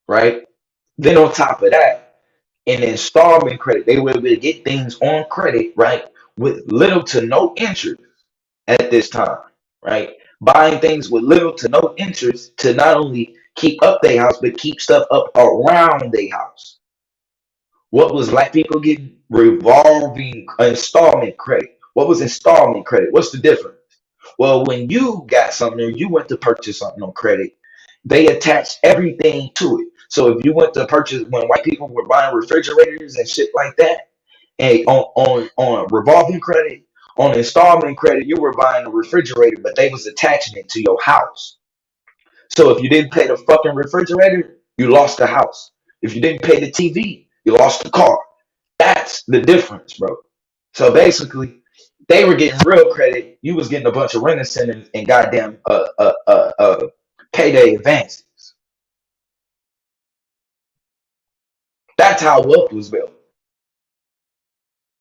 Speaker 3: right? Then on top of that, in installment credit, they were able to get things on credit, right, with little to no interest at this time, right? Buying things with little to no interest to not only keep up their house, but keep stuff up around their house. What was black people getting? Revolving installment credit. What was installment credit? What's the difference? Well, when you got something or you went to purchase something on credit, they attached everything to it. So if you went to purchase, when white people were buying refrigerators and shit like that, and on revolving credit, on installment credit, you were buying a refrigerator, but they was attaching it to your house. So if you didn't pay the fucking refrigerator, you lost the house. If you didn't pay the TV, you lost the car. That's the difference, bro. So basically, they were getting real credit. You was getting a bunch of rent incentives and goddamn payday advances. That's how wealth was built.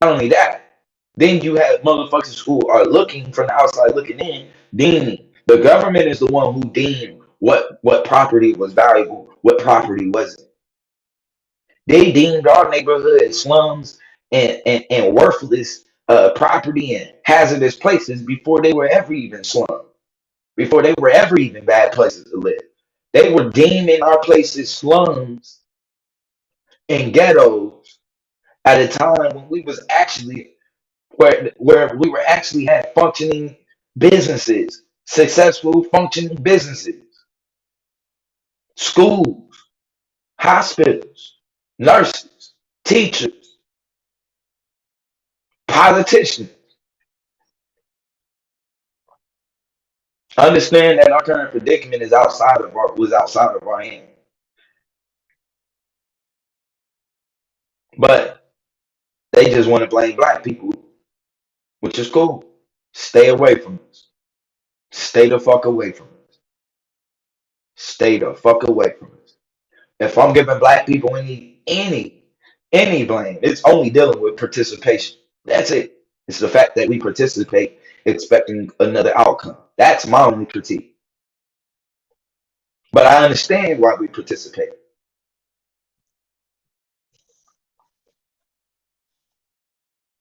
Speaker 3: Not only that, then you have motherfuckers who are looking from the outside looking in, deeming. The government is the one who deemed what property was valuable, what property wasn't. They deemed our neighborhood slums and worthless property and hazardous places before they were ever even slums, before they were ever even bad places to live. They were deeming our places slums and ghettos at a time when we was actually where we were actually had functioning businesses, successful functioning businesses, schools, hospitals, nurses, teachers, politicians. Understand that our current predicament is outside of our hand. But they just want to blame black people, which is cool. Stay away from us. Stay the fuck away from us. Stay the fuck away from us. If I'm giving black people any blame, it's only dealing with participation. That's it. It's the fact that we participate expecting another outcome. That's my only critique. But I understand why we participate.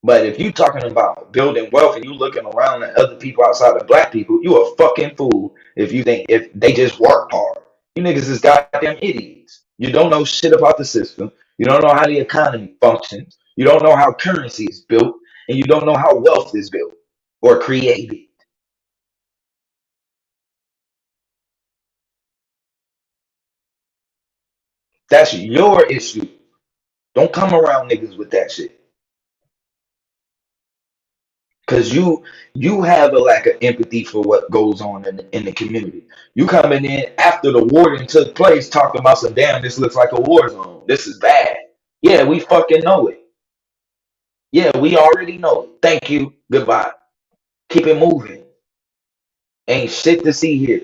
Speaker 3: But if you talking about building wealth and you looking around at other people outside of black people, you a fucking fool if you think if they just work hard. You niggas is goddamn idiots. You don't know shit about the system. You don't know how the economy functions. You don't know how currency is built, and you don't know how wealth is built or created. That's your issue. Don't come around niggas with that shit. Cause you have a lack of empathy for what goes on in the community. You coming in after the war done took place talking about some damn this looks like a war zone. This is bad. Yeah, we fucking know it. Yeah, we already know it. Thank you. Goodbye. Keep it moving. Ain't shit to see here.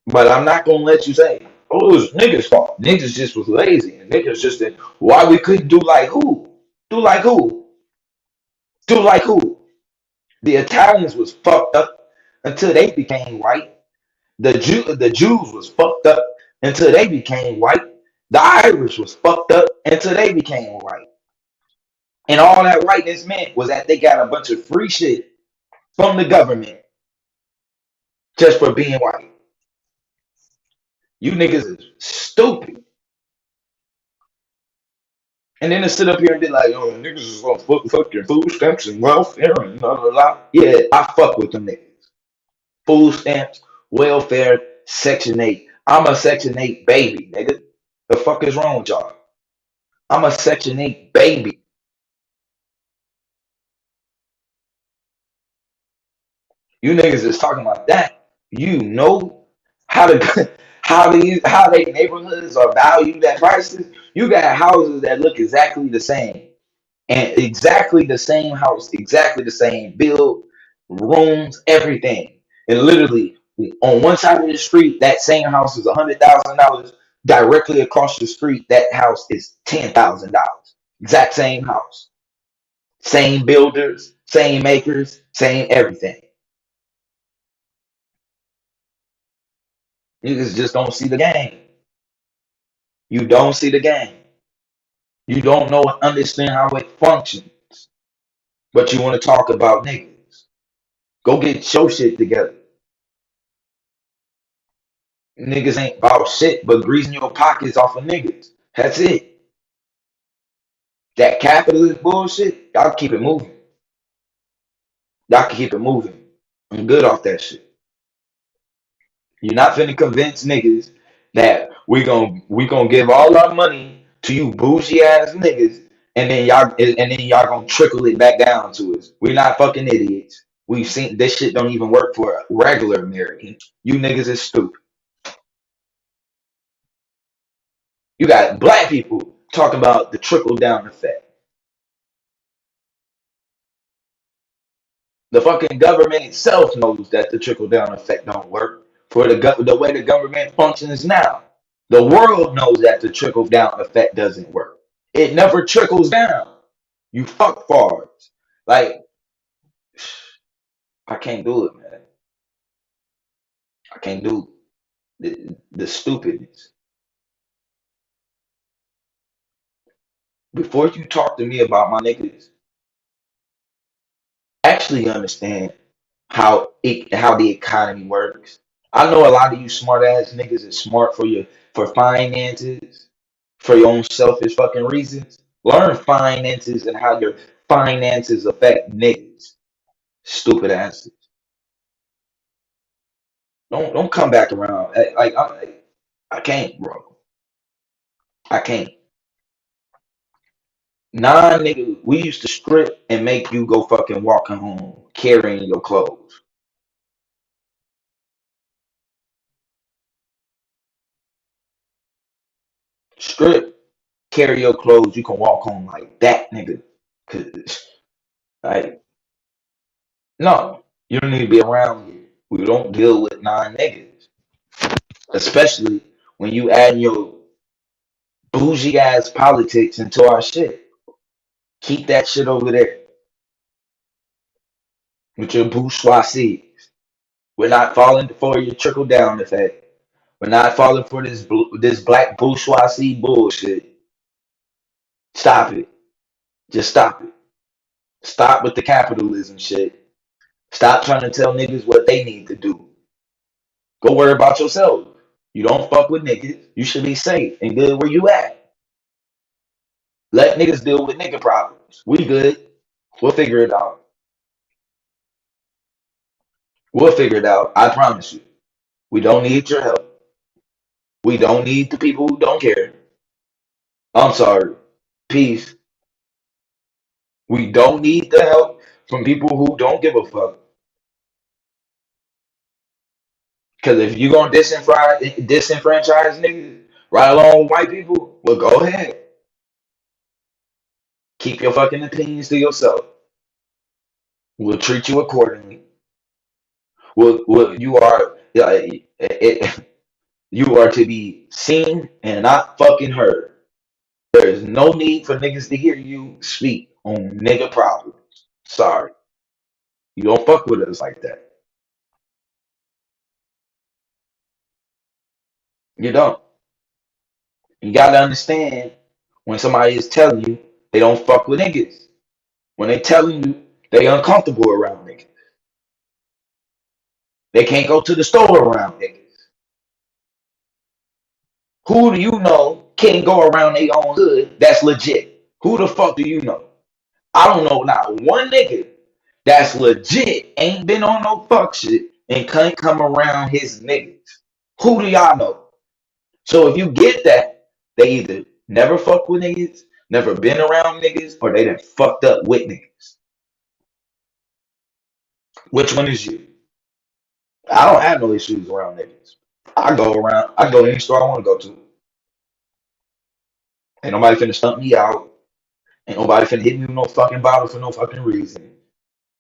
Speaker 3: But I'm not gonna let you say, oh, it was niggas' fault. Niggas just was lazy. And niggas just did why we couldn't do like who? Do like who? Do like who? The Italians was fucked up until they became white. The Jews was fucked up until they became white. The Irish was fucked up until they became white. And all that whiteness meant was that they got a bunch of free shit from the government. just for being white. You niggas is stupid. And then to sit up here and be like, oh, niggas is gonna fuck your food stamps and welfare and blah, blah, blah. Yeah, I fuck with them niggas. Food stamps, welfare, Section 8. I'm a Section 8 baby, nigga. The fuck is wrong with y'all? I'm a Section 8 baby. You niggas is talking about that. You know how the how they neighborhoods are valued at prices. You got houses that look exactly the same and exactly the same house, exactly the same build, rooms, everything. And literally on one side of the street, that same house is $100,000. Directly across the street, that house is $10,000. Exact same house, same builders, same makers, same everything. Niggas just don't see the game. You don't see the game. You don't know and understand how it functions. But you want to talk about niggas. Go get your shit together. Niggas ain't about shit but greasing your pockets off of niggas. That's it. That capitalist bullshit, y'all keep it moving. Y'all can keep it moving. I'm good off that shit. You're not finna convince niggas that we gonna give all our money to you bougie ass niggas, and then y'all gonna trickle it back down to us. We're not fucking idiots. We've seen this shit don't even work for a regular American. You niggas is stupid. You got black people talking about the trickle down effect. The fucking government itself knows that the trickle down effect don't work for the way the government functions now. The world knows that the trickle down effect doesn't work. It never trickles down. You fuck farts. Like, I can't do it, man. I can't do the stupidness. Before you talk to me about my niggas, actually understand how the economy works. I know a lot of you smart ass niggas is smart for finances, for your own selfish fucking reasons. Learn finances and how your finances affect niggas. Stupid asses. Don't come back around. I can't, bro. I can't. Nah, nigga, we used to strip and make you go fucking walking home carrying your clothes. Strip, carry your clothes, you can walk home like that, nigga. Cause like, no, you don't need to be around here. We don't deal with non-niggas, especially when you add your bougie ass politics into our shit. Keep that shit over there with your bourgeoisie. We're not falling for your trickle down effect. We're not falling for this black bourgeoisie bullshit. Stop it. Just stop it. Stop with the capitalism shit. Stop trying to tell niggas what they need to do. Go worry about yourself. You don't fuck with niggas. You should be safe and good where you at. Let niggas deal with nigga problems. We good. We'll figure it out. We'll figure it out. I promise you. We don't need your help. We don't need the people who don't care. I'm sorry. Peace. We don't need the help from people who don't give a fuck. Because if you're gonna disenfranchise niggas right along with white people, well, go ahead. Keep your fucking opinions to yourself. We'll treat you accordingly. You are you are to be seen and not fucking heard. There is no need for niggas to hear you speak on nigga problems. Sorry, you don't fuck with us like that. You don't. You gotta understand when somebody is telling you they don't fuck with niggas. When they telling you they uncomfortable around niggas. They can't go to the store around niggas. Who do you know can't go around their own hood that's legit? Who the fuck do you know? I don't know not one nigga that's legit, ain't been on no fuck shit, and can't come around his niggas. Who do y'all know? So if you get that, they either never fuck with niggas, never been around niggas, or they done fucked up with niggas. Which one is you? I don't have no issues around niggas. I go to any store I want to go to. Ain't nobody finna stump me out. Ain't nobody finna hit me with no fucking bottle for no fucking reason.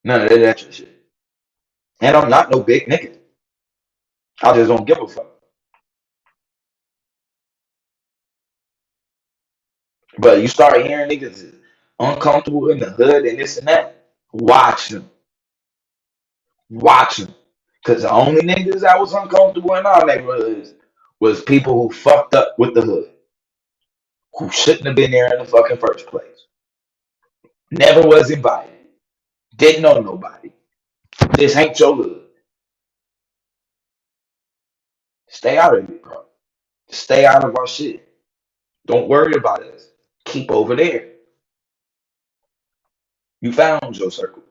Speaker 3: None of that extra shit. And I'm not no big nigga. I just don't give a fuck. But you start hearing niggas is uncomfortable in the hood and this and that, watch them. Watch them. Because the only niggas that was uncomfortable in our neighborhoods was people who fucked up with the hood, who shouldn't have been there in the fucking first place. Never was invited. Didn't know nobody. This ain't your hood. Stay out of it, bro. Stay out of our shit. Don't worry about us. Keep over there. You found your circle.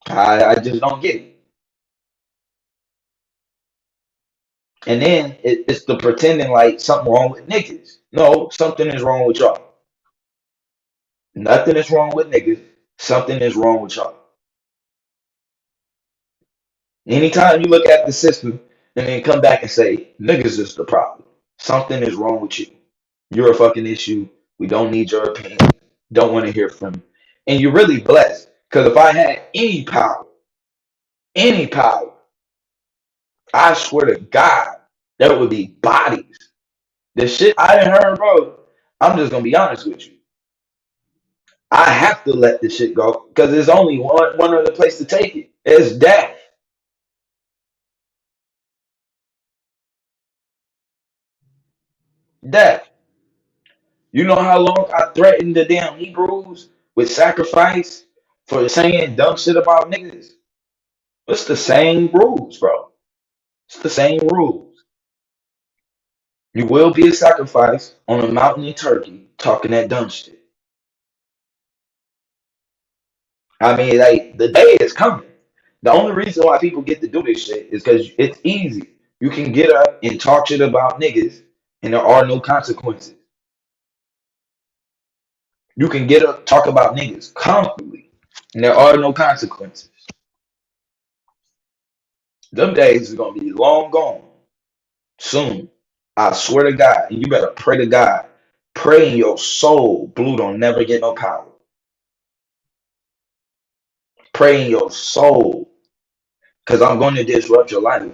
Speaker 3: I just don't get it. And then it's the pretending like something wrong with niggas. No, something is wrong with y'all. Nothing is wrong with niggas. Something is wrong with y'all. Anytime you look at the system and then come back and say, niggas is the problem. Something is wrong with you. You're a fucking issue. We don't need your opinion. Don't want to hear from you. And you're really blessed. Because if I had any power, I swear to God, there would be bodies. The shit I done heard, bro, I'm just gonna be honest with you. I have to let this shit go because there's only one other place to take it. It's death. Death. You know how long I threatened the damn Hebrews with sacrifice for saying dumb shit about niggas? It's the same rules, bro. It's the same rules. You will be a sacrifice on a mountain in Turkey talking that dumb shit. I mean, like, the day is coming. The only reason why people get to do this shit is because it's easy. You can get up and talk shit about niggas, and there are no consequences. You can get up, talk about niggas comfortably, and there are no consequences. Them days is gonna be long gone soon. I swear to God, and you better pray to God. Pray in your soul, blue don't never get no power. Pray in your soul, because I'm going to disrupt your life.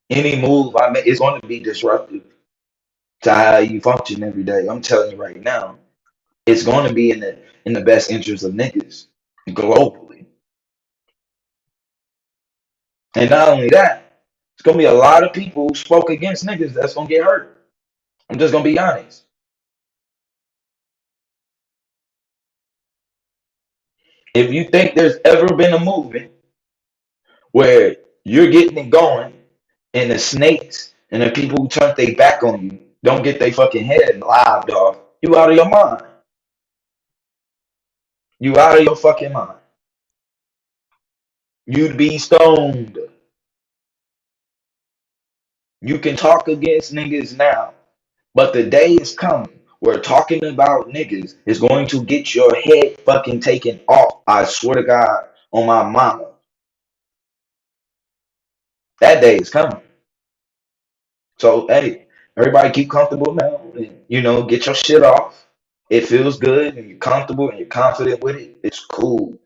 Speaker 3: Any move I make is going to be disruptive to how you function every day. I'm telling you right now, it's going to be in the best interest of niggas globally. And not only that, it's gonna be a lot of people who spoke against niggas that's gonna get hurt. I'm just gonna be honest. If you think there's ever been a movement where you're getting it going and the snakes and the people who turn their back on you don't get their fucking head lobbed off, you out of your mind. You out of your fucking mind. You'd be stoned. You can talk against niggas now, but the day is coming where talking about niggas is going to get your head fucking taken off. I swear to God on my mama. That day is coming. So, hey, everybody keep comfortable now. And, get your shit off. It feels good and you're comfortable and you're confident with it. It's cool.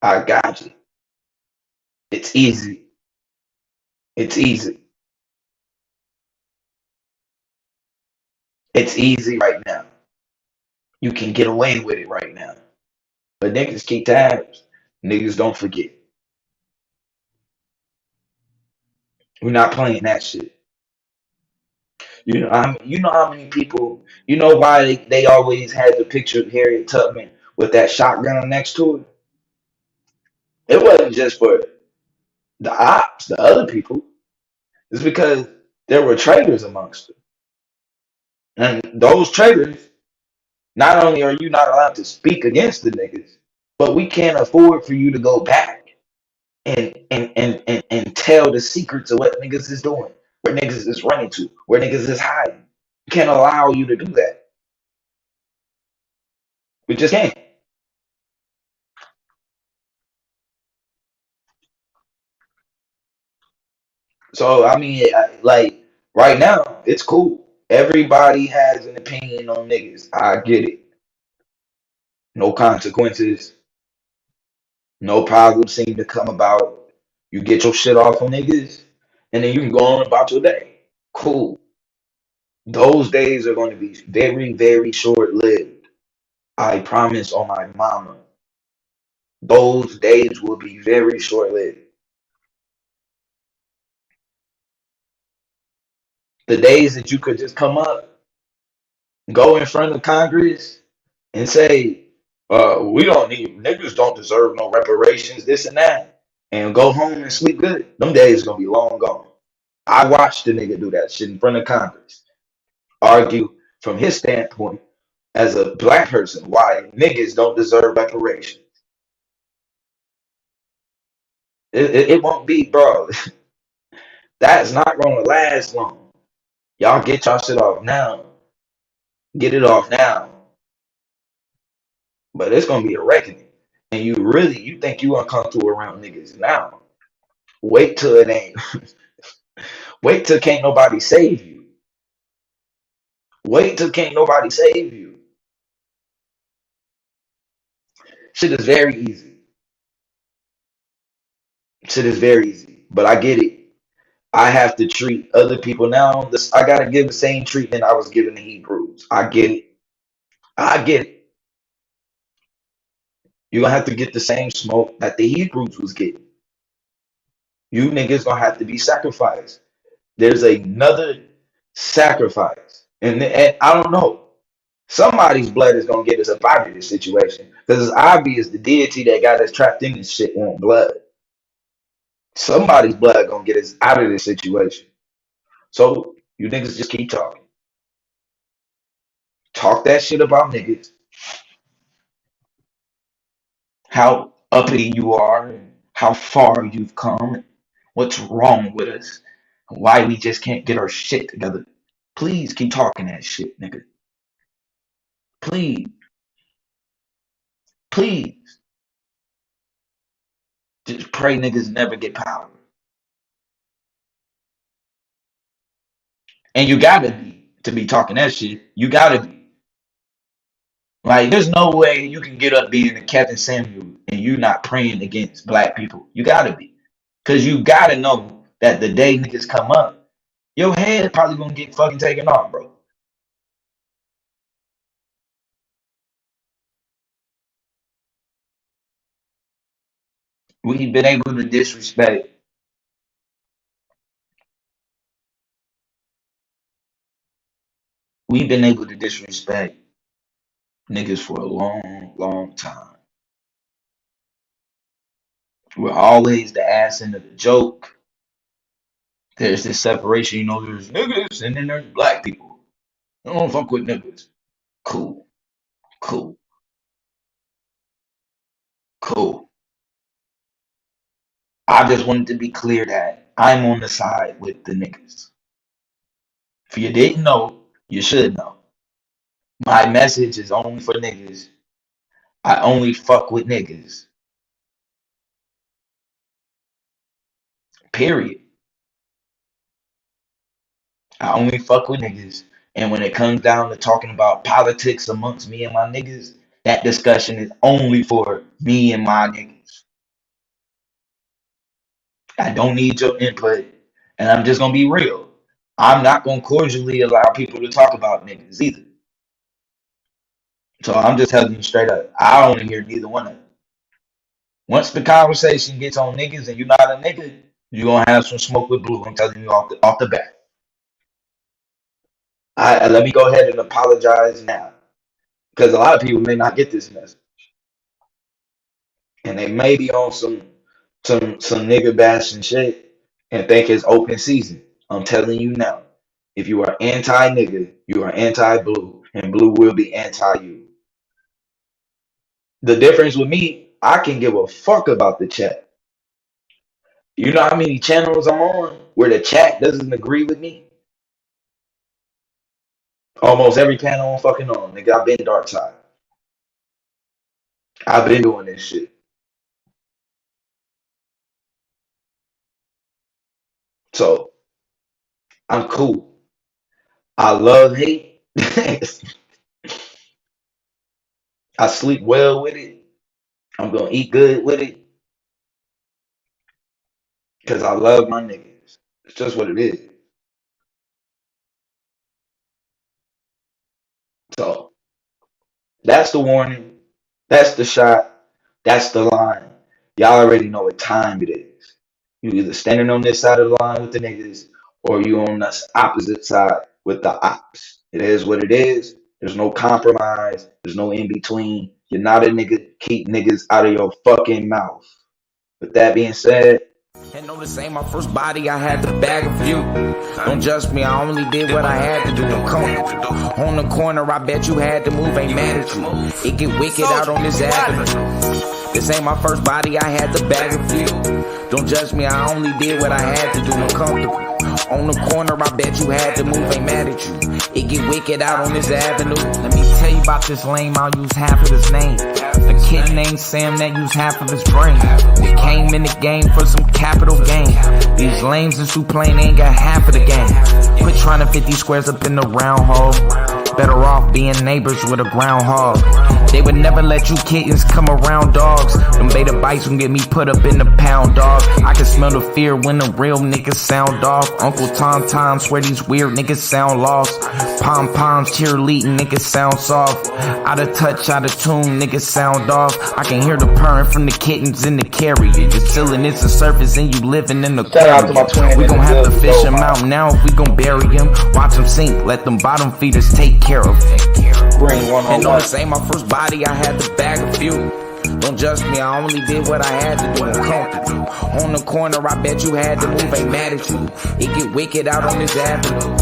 Speaker 3: I got you. It's easy. It's easy. It's easy right now. You can get away with it right now. But niggas keep tabs. Niggas don't forget. We're not playing that shit. You know how many people, you know why they always had the picture of Harriet Tubman with that shotgun next to her? It wasn't just for the ops, the other people. It's because there were traitors amongst them. And those traitors, not only are you not allowed to speak against the niggas, but we can't afford for you to go back and tell the secrets of what niggas is doing, where niggas is running to, where niggas is hiding. We can't allow you to do that. We just can't. So I mean, like right now, it's cool. Everybody has an opinion on niggas. I get it. No consequences. No problems seem to come about. You get your shit off on niggas, and then you can go on about your day. Cool. Those days are going to be very, very short lived. I promise on my mama. Those days will be very short lived. The days that you could just come up, go in front of Congress, and say, we don't need niggas don't deserve no reparations, this and that, and go home and sleep good. Them days gonna be long gone. I watched the nigga do that shit in front of Congress, argue from his standpoint as a black person why niggas don't deserve reparations. It won't be, bro. That's not gonna last long. Y'all get y'all shit off now. Get it off now. But it's gonna be a reckoning. And you think you uncomfortable around niggas now. Wait till it ain't. Wait till can't nobody save you. Wait till can't nobody save you. Shit is very easy. Shit is very easy. But I get it. I have to treat other people now. This I gotta give the same treatment I was giving the Hebrews. I get it. I get it. You're gonna have to get the same smoke that the Hebrews was getting. You niggas gonna have to be sacrificed. There's another sacrifice. And I don't know. Somebody's blood is gonna get us up out of this situation. Because it's obvious the deity that got us trapped in this shit want blood. Somebody's blood gonna get us out of this situation. So you niggas just keep talking. Talk that shit about niggas, how uppity you are, and how far you've come, and what's wrong with us, why we just can't get our shit together. Please keep talking that shit, nigga. Please, please. Just pray niggas never get power. And you gotta be to be talking that shit. You gotta be. Like, there's no way you can get up being a Kevin Samuel and you not praying against black people. You gotta be. Cause you gotta know that the day niggas come up, your head probably gonna get fucking taken off, bro. We've been able to disrespect. We've been able to disrespect niggas for a long, long time. We're always the ass end of the joke. There's this separation, there's niggas and then there's black people. I don't fuck with niggas. Cool, cool, cool. I just wanted to be clear that I'm on the side with the niggas. If you didn't know, you should know. My message is only for niggas. I only fuck with niggas. Period. I only fuck with niggas. And when it comes down to talking about politics amongst me and my niggas, that discussion is only for me and my niggas. I don't need your input. And I'm just gonna be real. I'm not gonna cordially allow people to talk about niggas either. So I'm just telling you straight up. I don't want to hear neither one of them. Once the conversation gets on niggas and you're not a nigga, you're gonna have some smoke with blue. I'm telling you off the bat. Let me go ahead and apologize now. Because a lot of people may not get this message. And they may be on some some nigga bashing shit and think it's open season. I'm telling you now. If you are anti nigga, you are anti blue, and blue will be anti you. The difference with me, I can give a fuck about the chat. You know how many channels I'm on where the chat doesn't agree with me? Almost every panel I'm fucking on, nigga. I've been dark side. I've been doing this shit. So I'm cool. I love hate. I sleep well with it. I'm gonna eat good with it because I love my niggas. It's just what it is. So that's the warning. That's the shot. That's the line. Y'all already know what time it is. You either standing on this side of the line with the niggas or you on the opposite side with the ops. It is what it is. There's no compromise. There's no in between. You're not a nigga. Keep niggas out of your fucking mouth. With that being said,
Speaker 2: And no, this ain't my first body, I had to bag a few. Don't judge me, I only did what I had to do. I'm comfortable. On the corner, I bet you had to move, ain't mad at you. It get wicked out on this avenue. This ain't my first body, I had to bag a few. Don't judge me, I only did what I had to do. I'm comfortable. On the corner, I bet you had to move, ain't mad at you. It get wicked out on this avenue. Let me tell you about this lame, I'll use half of his name. A kid named Sam that used half of his brain. We came in the game for some capital gain. These lames is who playing ain't got half of the game. Quit trying to fit these squares up in the round hole. Better off being neighbors with a groundhog. They would never let you kittens come around dogs. Them beta bites can get me put up in the pound, dog. I can smell the fear when the real niggas sound off. Uncle Tom swear these weird niggas sound lost. Pom-poms cheerleading niggas sound soft. Out of touch, out of tune, niggas sound off. I can hear the purring from the kittens in the carrier. Just chillin', it's the surface and you living in the
Speaker 3: shout out to my twin.
Speaker 2: We gon' have to fish him out now if we gon' bury him. Watch him sink, let them bottom feeders take care of him.
Speaker 3: Bring one on
Speaker 2: And no,
Speaker 3: one.
Speaker 2: this ain't my first body, I had to bag a few. Don't judge me, I only did what I had to do. I'm comfortable. On the corner, I bet you had to move, ain't mad at you. It get wicked out on this avenue.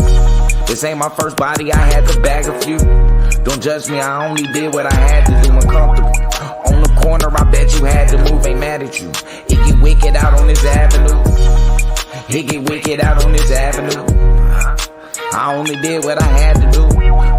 Speaker 2: This ain't my first body, I had to bag a few. Don't judge me, I only did what I had to do. I'm comfortable. On the corner, I bet you had to move, ain't mad at you. It get wicked out on this avenue. It get wicked out on this avenue. I only did what I had to do.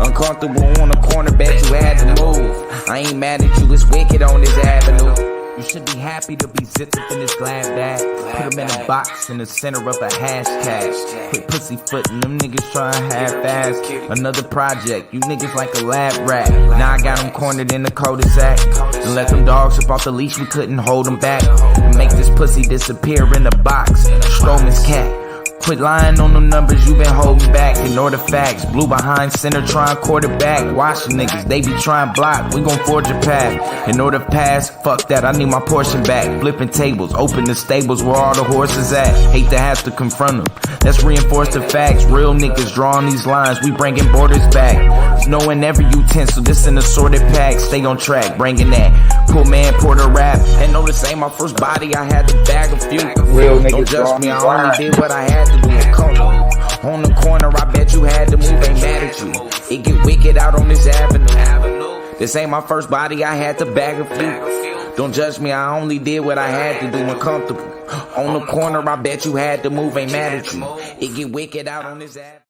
Speaker 2: Uncomfortable on the corner, bet you had to move. I ain't mad at you, it's wicked on this avenue. You should be happy to be zipped up in this glad bag. Put them in a box in the center of a hashtag. Put pussyfoot and them niggas trying half-ass. Another project, you niggas like a lab rat. Now I got them cornered in the cul-de-sac. And let them dogs up off the leash, we couldn't hold them back. And make this pussy disappear in the box. Strowman's cat. Quit lying on them numbers you been holding back. Ignore the facts. Blue behind center trying quarterback. Watch the niggas, they be trying block. We gon' forge a path. Ignore the past. Fuck that, I need my portion back. Flipping tables, open the stables where all the horses at. Hate to have to confront them. Let's reinforce the facts. Real niggas drawing these lines. We bringing borders back. There's no in every utensil. This an assorted pack. Stay on track, bringing that. Pull man, Porter rap. And no, this ain't my first body. I had to bag a few.
Speaker 3: Real niggas
Speaker 2: Don't judge
Speaker 3: drawing
Speaker 2: me,
Speaker 3: these
Speaker 2: I only
Speaker 3: lines.
Speaker 2: did what I had to do. I'm comfortable. On the corner, I bet you had to move, ain't mad at you. It get wicked out on this avenue. This ain't my first body, I had to bag a few. Don't judge me, I only did what I had to do. I'm comfortable. On the corner, I bet you had to move, ain't mad at you. It get wicked out on this avenue.